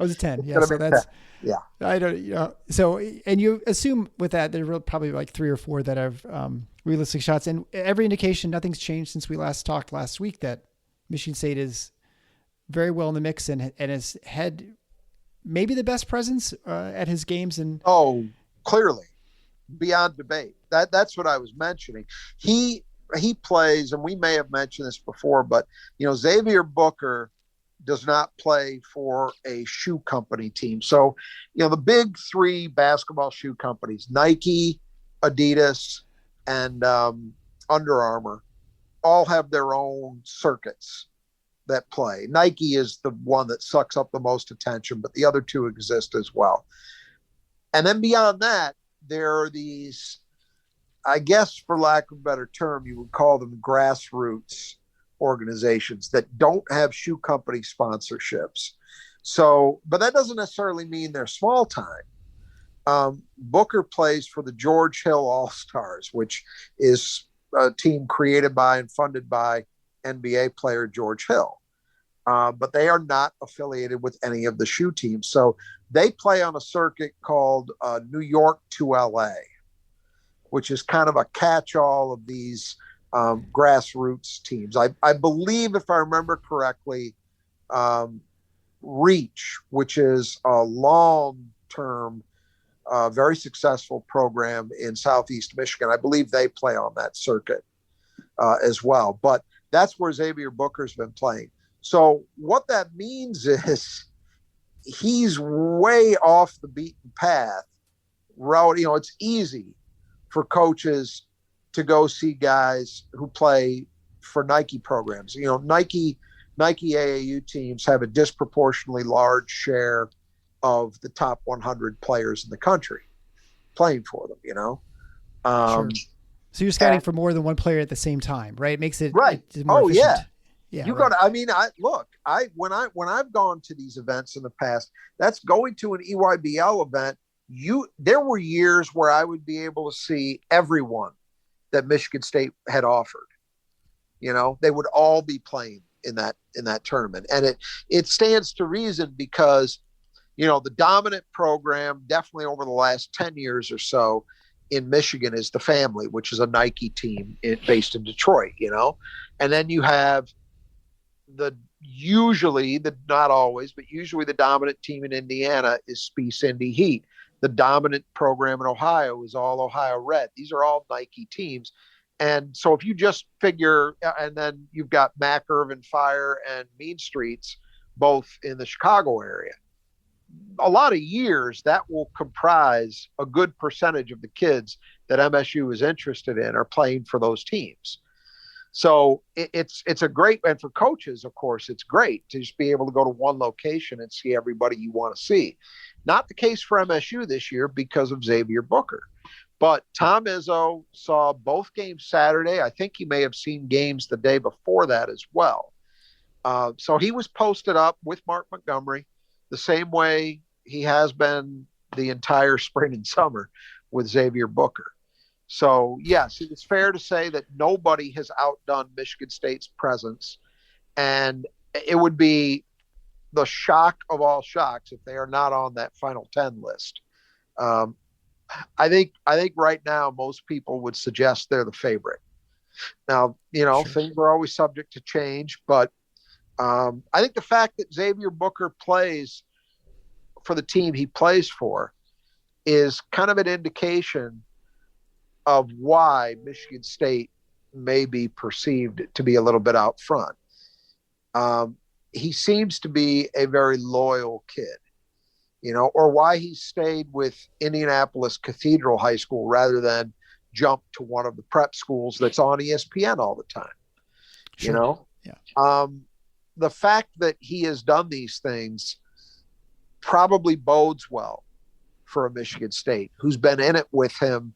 Oh, it's 10. Yeah, so that's 10. Yeah. I don't. So, and you assume with that there are probably like 3 or 4 that have realistic shots, and every indication, nothing's changed since we last talked last week, that Michigan State is very well in the mix and has had maybe the best presence at his games. And clearly, beyond debate. That's what I was mentioning. He plays, and we may have mentioned this before, but Xavier Booker does not play for a shoe company team. So, the big 3 basketball shoe companies, Nike, Adidas, and Under Armour, all have their own circuits that play. Nike is the one that sucks up the most attention, but the other 2 exist as well. And then beyond that, there are these, I guess for lack of a better term, you would call them grassroots organizations that don't have shoe company sponsorships. So, but that doesn't necessarily mean they're small time. Booker plays for the George Hill All-Stars, which is a team created by and funded by NBA player George Hill. But they are not affiliated with any of the shoe teams. So they play on a circuit called New York to LA, which is kind of a catch-all of these grassroots teams. I believe, if I remember correctly, Reach, which is a long-term, very successful program in Southeast Michigan, I believe they play on that circuit as well. But that's where Xavier Booker's been playing. So what that means is he's way off the beaten path route. It's easy for coaches to go see guys who play for Nike programs. Nike AAU teams have a disproportionately large share of the top 100 players in the country playing for them, Sure. So you're scouting for more than one player at the same time, right? It makes it right. More efficient. Yeah. You got to, when I've gone to these events in the past, that's going to an EYBL event. There were years where I would be able to see everyone that Michigan State had offered. They would all be playing in that tournament. And it stands to reason because, the dominant program definitely over the last 10 years or so in Michigan is the Family, which is a Nike team based in Detroit, and then you have usually the dominant team in Indiana is Spice Indy Heat. The dominant program in Ohio is all Ohio Red. These are all Nike teams. And so if you just figure, and then you've got Mac Irvin Fire and Mean Streets, both in the Chicago area, a lot of years that will comprise a good percentage of the kids that MSU is interested in are playing for those teams. So it's a great, and for coaches, of course, it's great to just be able to go to one location and see everybody you want to see. Not the case for MSU this year because of Xavier Booker. But Tom Izzo saw both games Saturday. I think he may have seen games the day before that as well. So he was posted up with Mark Montgomery the same way he has been the entire spring and summer with Xavier Booker. So, yes, it's fair to say that nobody has outdone Michigan State's presence. And it would be the shock of all shocks if they are not on that Final 10 list. I think right now most people would suggest they're the favorite. Now, sure, things are always subject to change, but I think the fact that Xavier Booker plays for the team he plays for is kind of an indication of why Michigan State may be perceived to be a little bit out front. He seems to be a very loyal kid, or why he stayed with Indianapolis Cathedral High School rather than jump to one of the prep schools that's on ESPN all the time. Sure. Yeah. The fact that he has done these things probably bodes well for a Michigan State who's been in it with him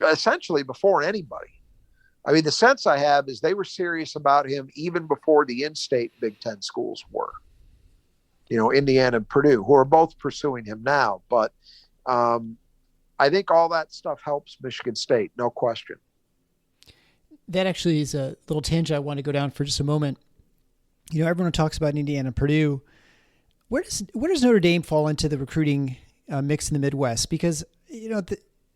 essentially before anybody. I mean, the sense I have is they were serious about him even before the in-state Big Ten schools were. Indiana and Purdue, who are both pursuing him now. But I think all that stuff helps Michigan State, no question. That actually is a little tangent I want to go down for just a moment. Everyone talks about Indiana and Purdue. Where does Notre Dame fall into the recruiting mix in the Midwest? Because,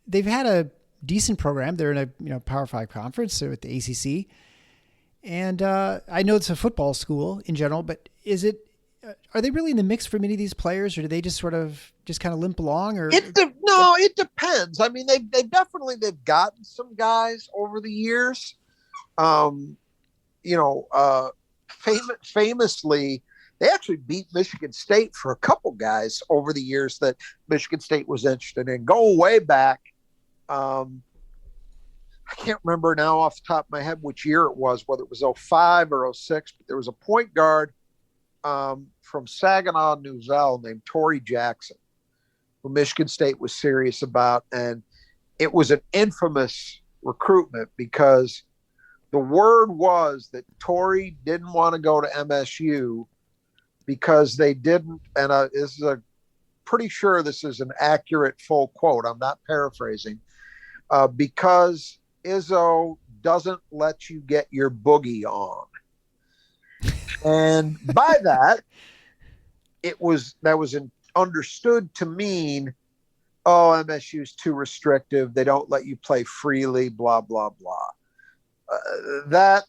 they've had a decent program. They're in a Power 5 conference. They're at the ACC. And I know it's a football school in general, but are they really in the mix for many of these players, or do they just kind of limp along? Or it depends. I mean, they've gotten some guys over the years. Famously, they actually beat Michigan State for a couple guys over the years that Michigan State was interested in. Go way back. I can't remember now off the top of my head which year it was, whether it was 05 or 06, but there was a point guard from Saginaw, Newsville named Torrey Jackson, who Michigan State was serious about. And it was an infamous recruitment because the word was that Torrey didn't want to go to MSU because they didn't, and pretty sure this is an accurate full quote, I'm not paraphrasing, because Izzo doesn't let you get your boogie on. And by that, that was understood to mean, MSU is too restrictive. They don't let you play freely, blah, blah, blah. That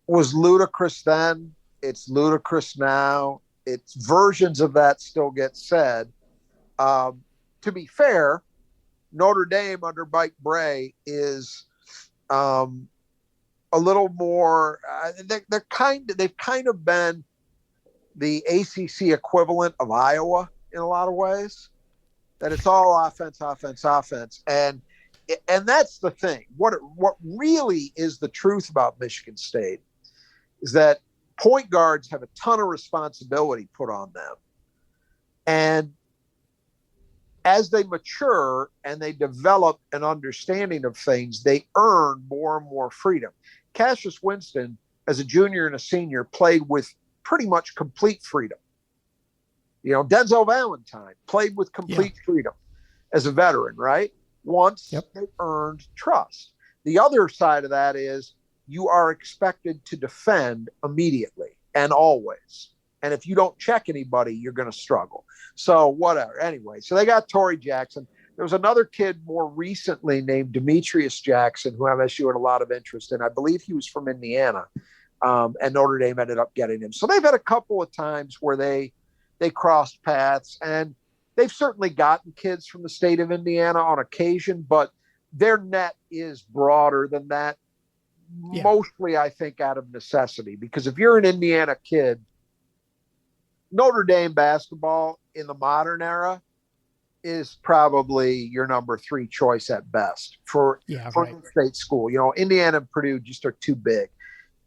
was ludicrous then. It's ludicrous now. It's versions of that still get said. To be fair, Notre Dame under Mike Bray is a little more. They've kind of been the ACC equivalent of Iowa in a lot of ways. That it's all offense, and that's the thing. What really is the truth about Michigan State is that point guards have a ton of responsibility put on them, and as they mature and they develop an understanding of things, they earn more and more freedom. Cassius Winston, as a junior and a senior, played with pretty much complete freedom. Denzel Valentine played with complete freedom as a veteran, right? Once they earned trust. The other side of that is you are expected to defend immediately and always. And if you don't check anybody, you're going to struggle. So whatever. Anyway, so they got Torrey Jackson. There was another kid more recently named Demetrius Jackson, who MSU had a lot of interest in. I believe he was from Indiana, and Notre Dame ended up getting him. So they've had a couple of times where they crossed paths, and they've certainly gotten kids from the state of Indiana on occasion, but their net is broader than that. Yeah. Mostly, I think, out of necessity, because if you're an Indiana kid, Notre Dame basketball in the modern era is probably your number 3 choice at best for state school. Indiana and Purdue just are too big.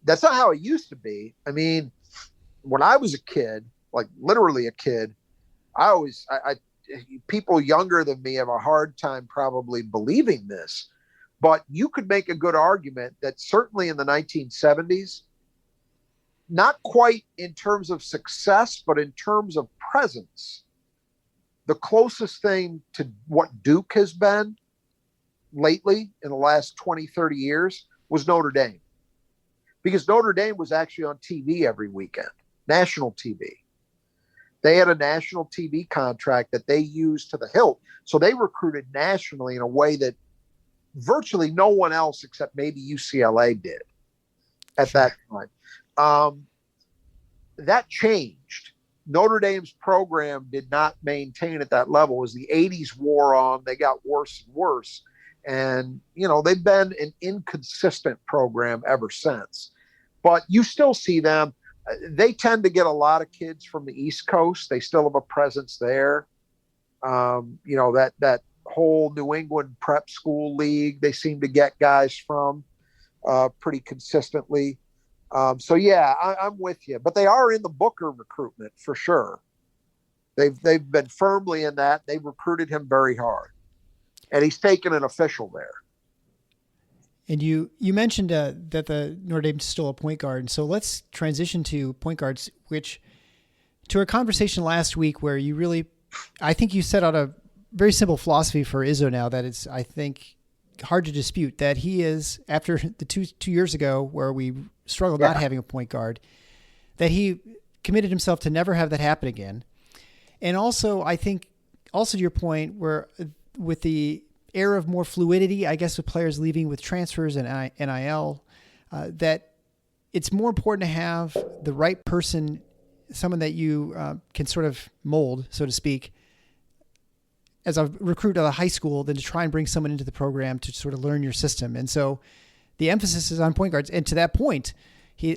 That's not how it used to be. I mean, when I was a kid, like literally a kid, people younger than me have a hard time probably believing this, but you could make a good argument that certainly in the 1970s, not quite in terms of success, but in terms of presence, the closest thing to what Duke has been lately in the last 20, 30 years was Notre Dame. Because Notre Dame was actually on TV every weekend, national TV. They had a national TV contract that they used to the hilt. So they recruited nationally in a way that virtually no one else except maybe UCLA did at that time. That changed. Notre Dame's program did not maintain at that level. As the 80s wore on, they got worse and worse. And, they've been an inconsistent program ever since. But you still see them. They tend to get a lot of kids from the East Coast. They still have a presence there. That whole New England prep school league, they seem to get guys from pretty consistently. I'm with you. But they are in the Booker recruitment for sure. They've been firmly in that. They recruited him very hard. And he's taken an official there. And you mentioned that the Notre Dame stole a point guard. And so let's transition to point guards, which to our conversation last week where I think you set out a very simple philosophy for Izzo now that it's, I think, hard to dispute that he is, after the two years ago where we struggled not having a point guard, that he committed himself to never have that happen again. And also, I think, also to your point, where with the era of more fluidity, I guess, with players leaving with transfers and NIL, that it's more important to have the right person, someone that you can sort of mold, so to speak, as a recruit out of high school than to try and bring someone into the program to sort of learn your system. And so the emphasis is on point guards. And to that point,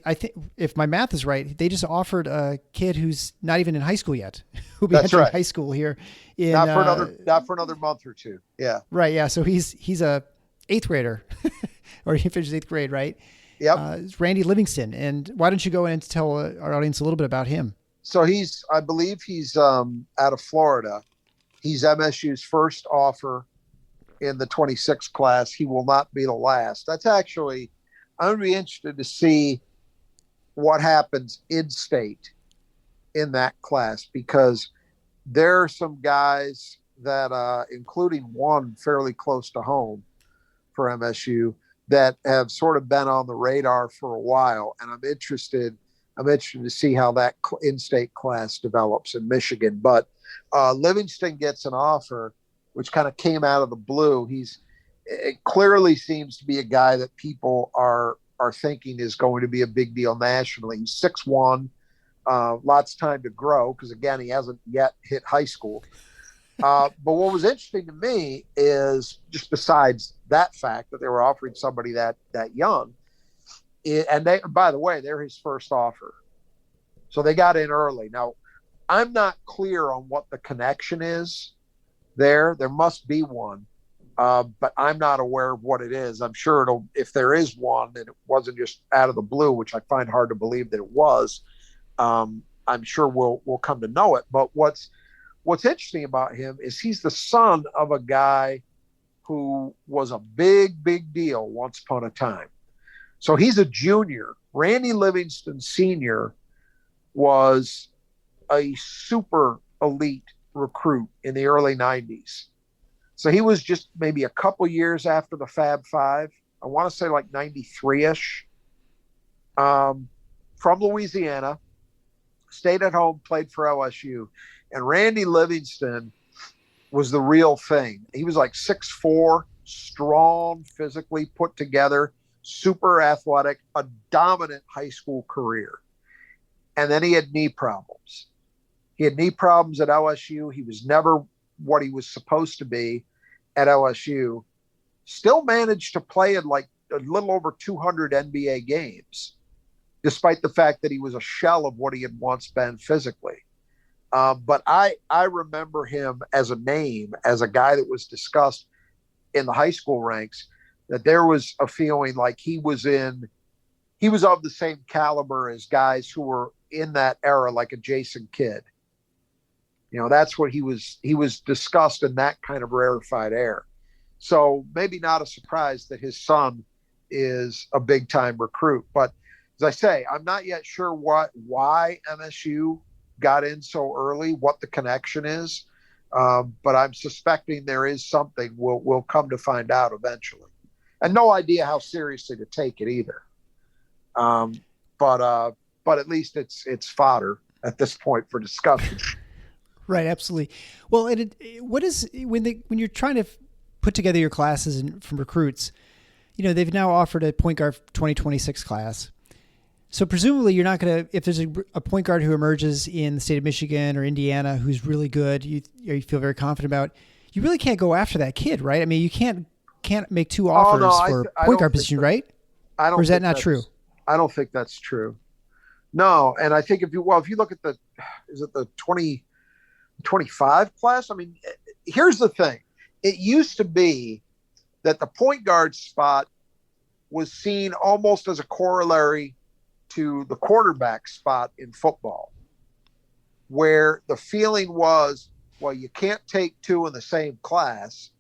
I think if my math is right, they just offered a kid who's not even in high school yet, who'll be entering high school here. Not for another month or two. Yeah. Right. Yeah. So he's a 8th grader or he finishes 8th grade, right? Yep. It's Randy Livingston. And why don't you go in and tell our audience a little bit about him? So I believe he's out of Florida. He's MSU's first offer in the 26 class. He will not be the last. That's actually, I'm going to be interested to see what happens in state in that class, because there are some guys that, including one fairly close to home for MSU, that have sort of been on the radar for a while. And I'm interested to see how that in-state class develops in Michigan. But Livingston gets an offer, which kind of came out of the blue. It clearly seems to be a guy that people are thinking is going to be a big deal nationally. He's 6'1", lots of time to grow because, again, he hasn't yet hit high school. But what was interesting to me is, just besides that fact that they were offering somebody that young, and they, by the way, they're his first offer. So they got in early. Now, I'm not clear on what the connection is there. There must be one. But I'm not aware of what it is. I'm sure if there is one and it wasn't just out of the blue, which I find hard to believe that it was, I'm sure we'll come to know it. But what's interesting about him is he's the son of a guy who was a big, big deal once upon a time. So he's a junior. Randy Livingston Sr. was a super elite recruit in the early 90s. So he was just maybe a couple years after the Fab Five. I want to say like 93-ish. From Louisiana, stayed at home, played for LSU. And Randy Livingston was the real thing. He was like 6'4", strong, physically put together, super athletic, a dominant high school career. And then he had knee problems. He had knee problems at LSU. He was never what he was supposed to be at LSU. Still managed to play in like a little over 200 NBA games, despite the fact that he was a shell of what he had once been physically. But I remember him as a name, as a guy that was discussed in the high school ranks, that there was a feeling like he was of the same caliber as guys who were in that era, like a Jason Kidd. You know, that's what he was discussed in that kind of rarefied air. So maybe not a surprise that his son is a big time recruit. But as I say, I'm not yet sure why MSU got in so early, what the connection is. But I'm suspecting there is something. We'll come to find out eventually. And no idea how seriously to take it either. But at least it's fodder at this point for discussion. Right, absolutely. Well, what is when you're trying to put together your classes from recruits, you know, they've now offered a point guard 2026 class. So presumably you're not going to, if there's a point guard who emerges in the state of Michigan or Indiana who's really good, you feel very confident about, you really can't go after that kid, right? I mean, you can't make two offers for point guard position, right? I don't. Or is that not true? I don't think that's true. No, and I think if you look at the 2025 class, I mean, here's the thing. It used to be that the point guard spot was seen almost as a corollary to the quarterback spot in football, where the feeling was, well, you can't take two in the same class.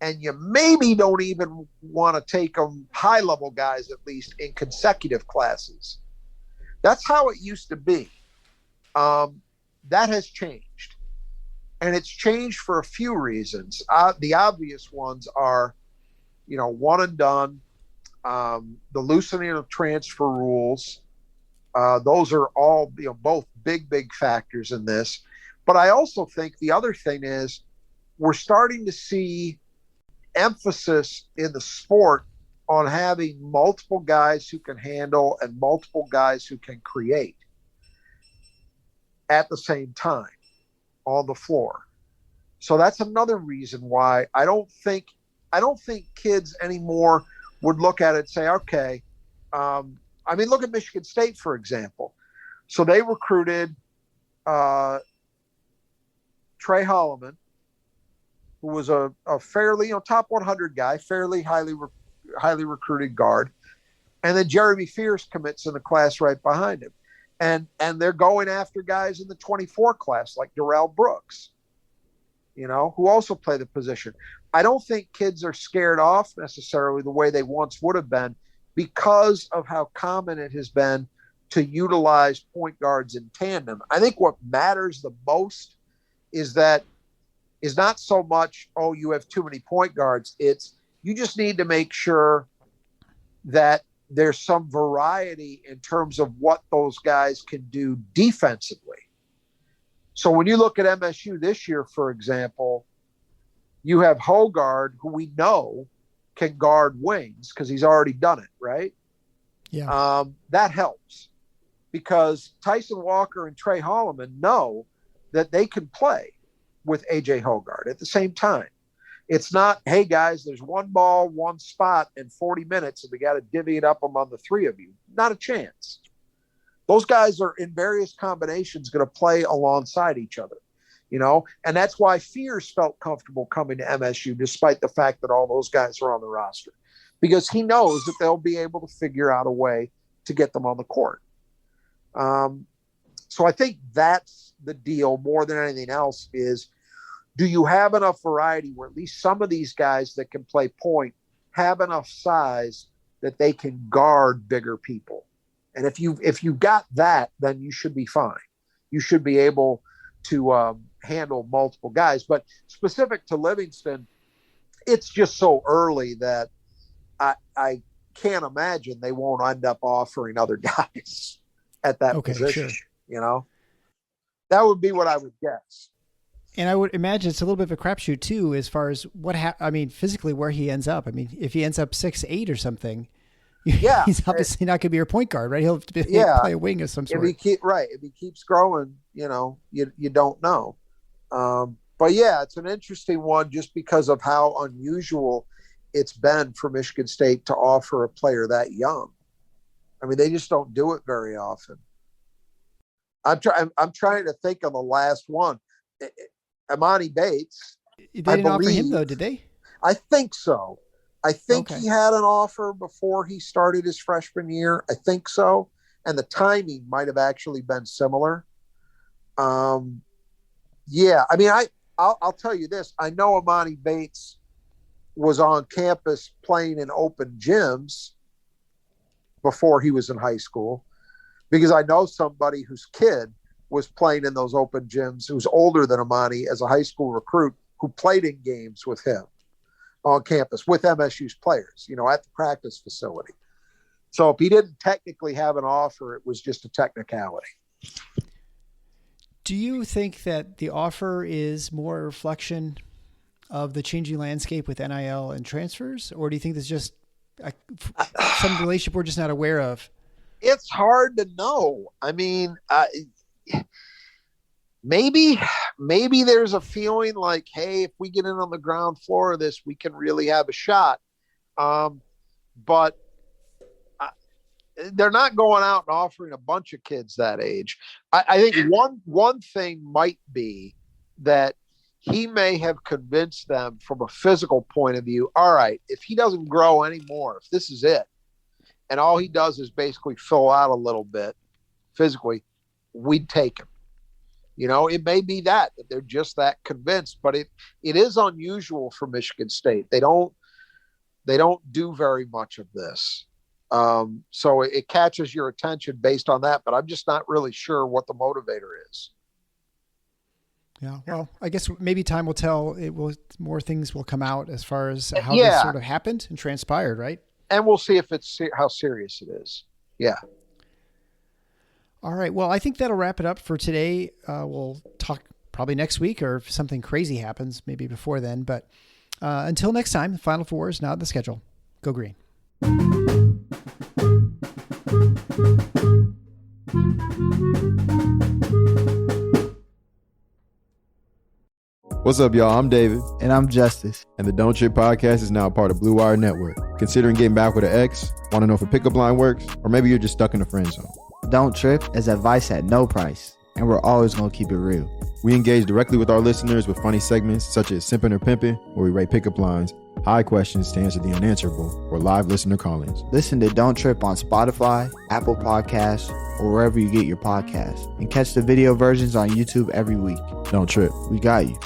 and you maybe don't even want to take them, high-level guys at least, in consecutive classes. That's how it used to be. That has changed. And it's changed for a few reasons. The obvious ones are, one and done, the loosening of transfer rules. Those are all, both big factors in this. But I also think the other thing is we're starting to see emphasis in the sport on having multiple guys who can handle and multiple guys who can create at the same time on the floor. So that's another reason why I don't think kids anymore would look at it and say, okay, look at Michigan State, for example. So they recruited Trey Holloman, who was a fairly, top 100 guy, fairly highly recruited guard. And then Jeremy Fierce commits in the class right behind him. And they're going after guys in the 24 class like Darrell Brooks, who also play the position. I don't think kids are scared off necessarily the way they once would have been because of how common it has been to utilize point guards in tandem. I think what matters the most is not so much, you have too many point guards. It's you just need to make sure that there's some variety in terms of what those guys can do defensively. So when you look at MSU this year, for example, you have Hogard, who we know can guard wings because he's already done it, right? Yeah. That helps because Tyson Walker and Trey Holloman know that they can play with AJ Hogard at the same time. It's not, hey guys, there's one ball, one spot in 40 minutes and we got to divvy it up among the three of you. Not a chance. Those guys are in various combinations going to play alongside each other, and that's why Fierce felt comfortable coming to MSU despite the fact that all those guys are on the roster, because he knows that they'll be able to figure out a way to get them on the court. So I think that's the deal more than anything else is, do you have enough variety where at least some of these guys that can play point have enough size that they can guard bigger people? And if you got that, then you should be fine. You should be able to handle multiple guys. But specific to Livingston, it's just so early that I can't imagine they won't end up offering other guys at that position. Sure. That would be what I would guess. And I would imagine it's a little bit of a crapshoot too, as far as physically where he ends up. If he ends up 6'8" or something, he's obviously not going to be your point guard, right? He'll play a wing of some sort. If he keeps growing, you don't know. But yeah, it's an interesting one just because of how unusual it's been for Michigan State to offer a player that young. They just don't do it very often. I'm trying to think of the last one. Amani Bates. They didn't offer him though, did they? I think so. I think he had an offer before he started his freshman year. I think so. And the timing might have actually been similar. I'll tell you this. I know Amani Bates was on campus playing in open gyms before he was in high school, because I know somebody whose kid was playing in those open gyms, who's older than Amani as a high school recruit, who played in games with him on campus with MSU's players, at the practice facility. So if he didn't technically have an offer, it was just a technicality. Do you think that the offer is more a reflection of the changing landscape with NIL and transfers? Or do you think there's just some relationship we're just not aware of? It's hard to know. Maybe there's a feeling like, hey, if we get in on the ground floor of this, we can really have a shot. But they're not going out and offering a bunch of kids that age. I think one thing might be that he may have convinced them from a physical point of view. All right, if he doesn't grow anymore, if this is it, and all he does is basically fill out a little bit physically, we'd take him. It may be that they're just that convinced, but it is unusual for Michigan State. They don't do very much of this. So it catches your attention based on that, but I'm just not really sure what the motivator is. Yeah. Well, I guess maybe time will tell. More things will come out as far as how this sort of happened and transpired, right? And we'll see if how serious it is. Yeah. All right. Well, I think that'll wrap it up for today. We'll talk probably next week, or if something crazy happens, maybe before then. But until next time, the Final Four is not on the schedule. Go Green. What's up, y'all? I'm David. And I'm Justice. And the Don't Trip podcast is now a part of Blue Wire Network. Considering getting back with an ex? Want to know if a pickup line works? Or maybe you're just stuck in the friend zone. Don't Trip is advice at no price, and we're always going to keep it real. We engage directly with our listeners with funny segments such as Simpin' or Pimpin', where we rate pickup lines, high questions to answer the unanswerable, or live listener call-ins. Listen to Don't Trip on Spotify, Apple Podcasts, or wherever you get your podcasts. And catch the video versions on YouTube every week. Don't trip. We got you.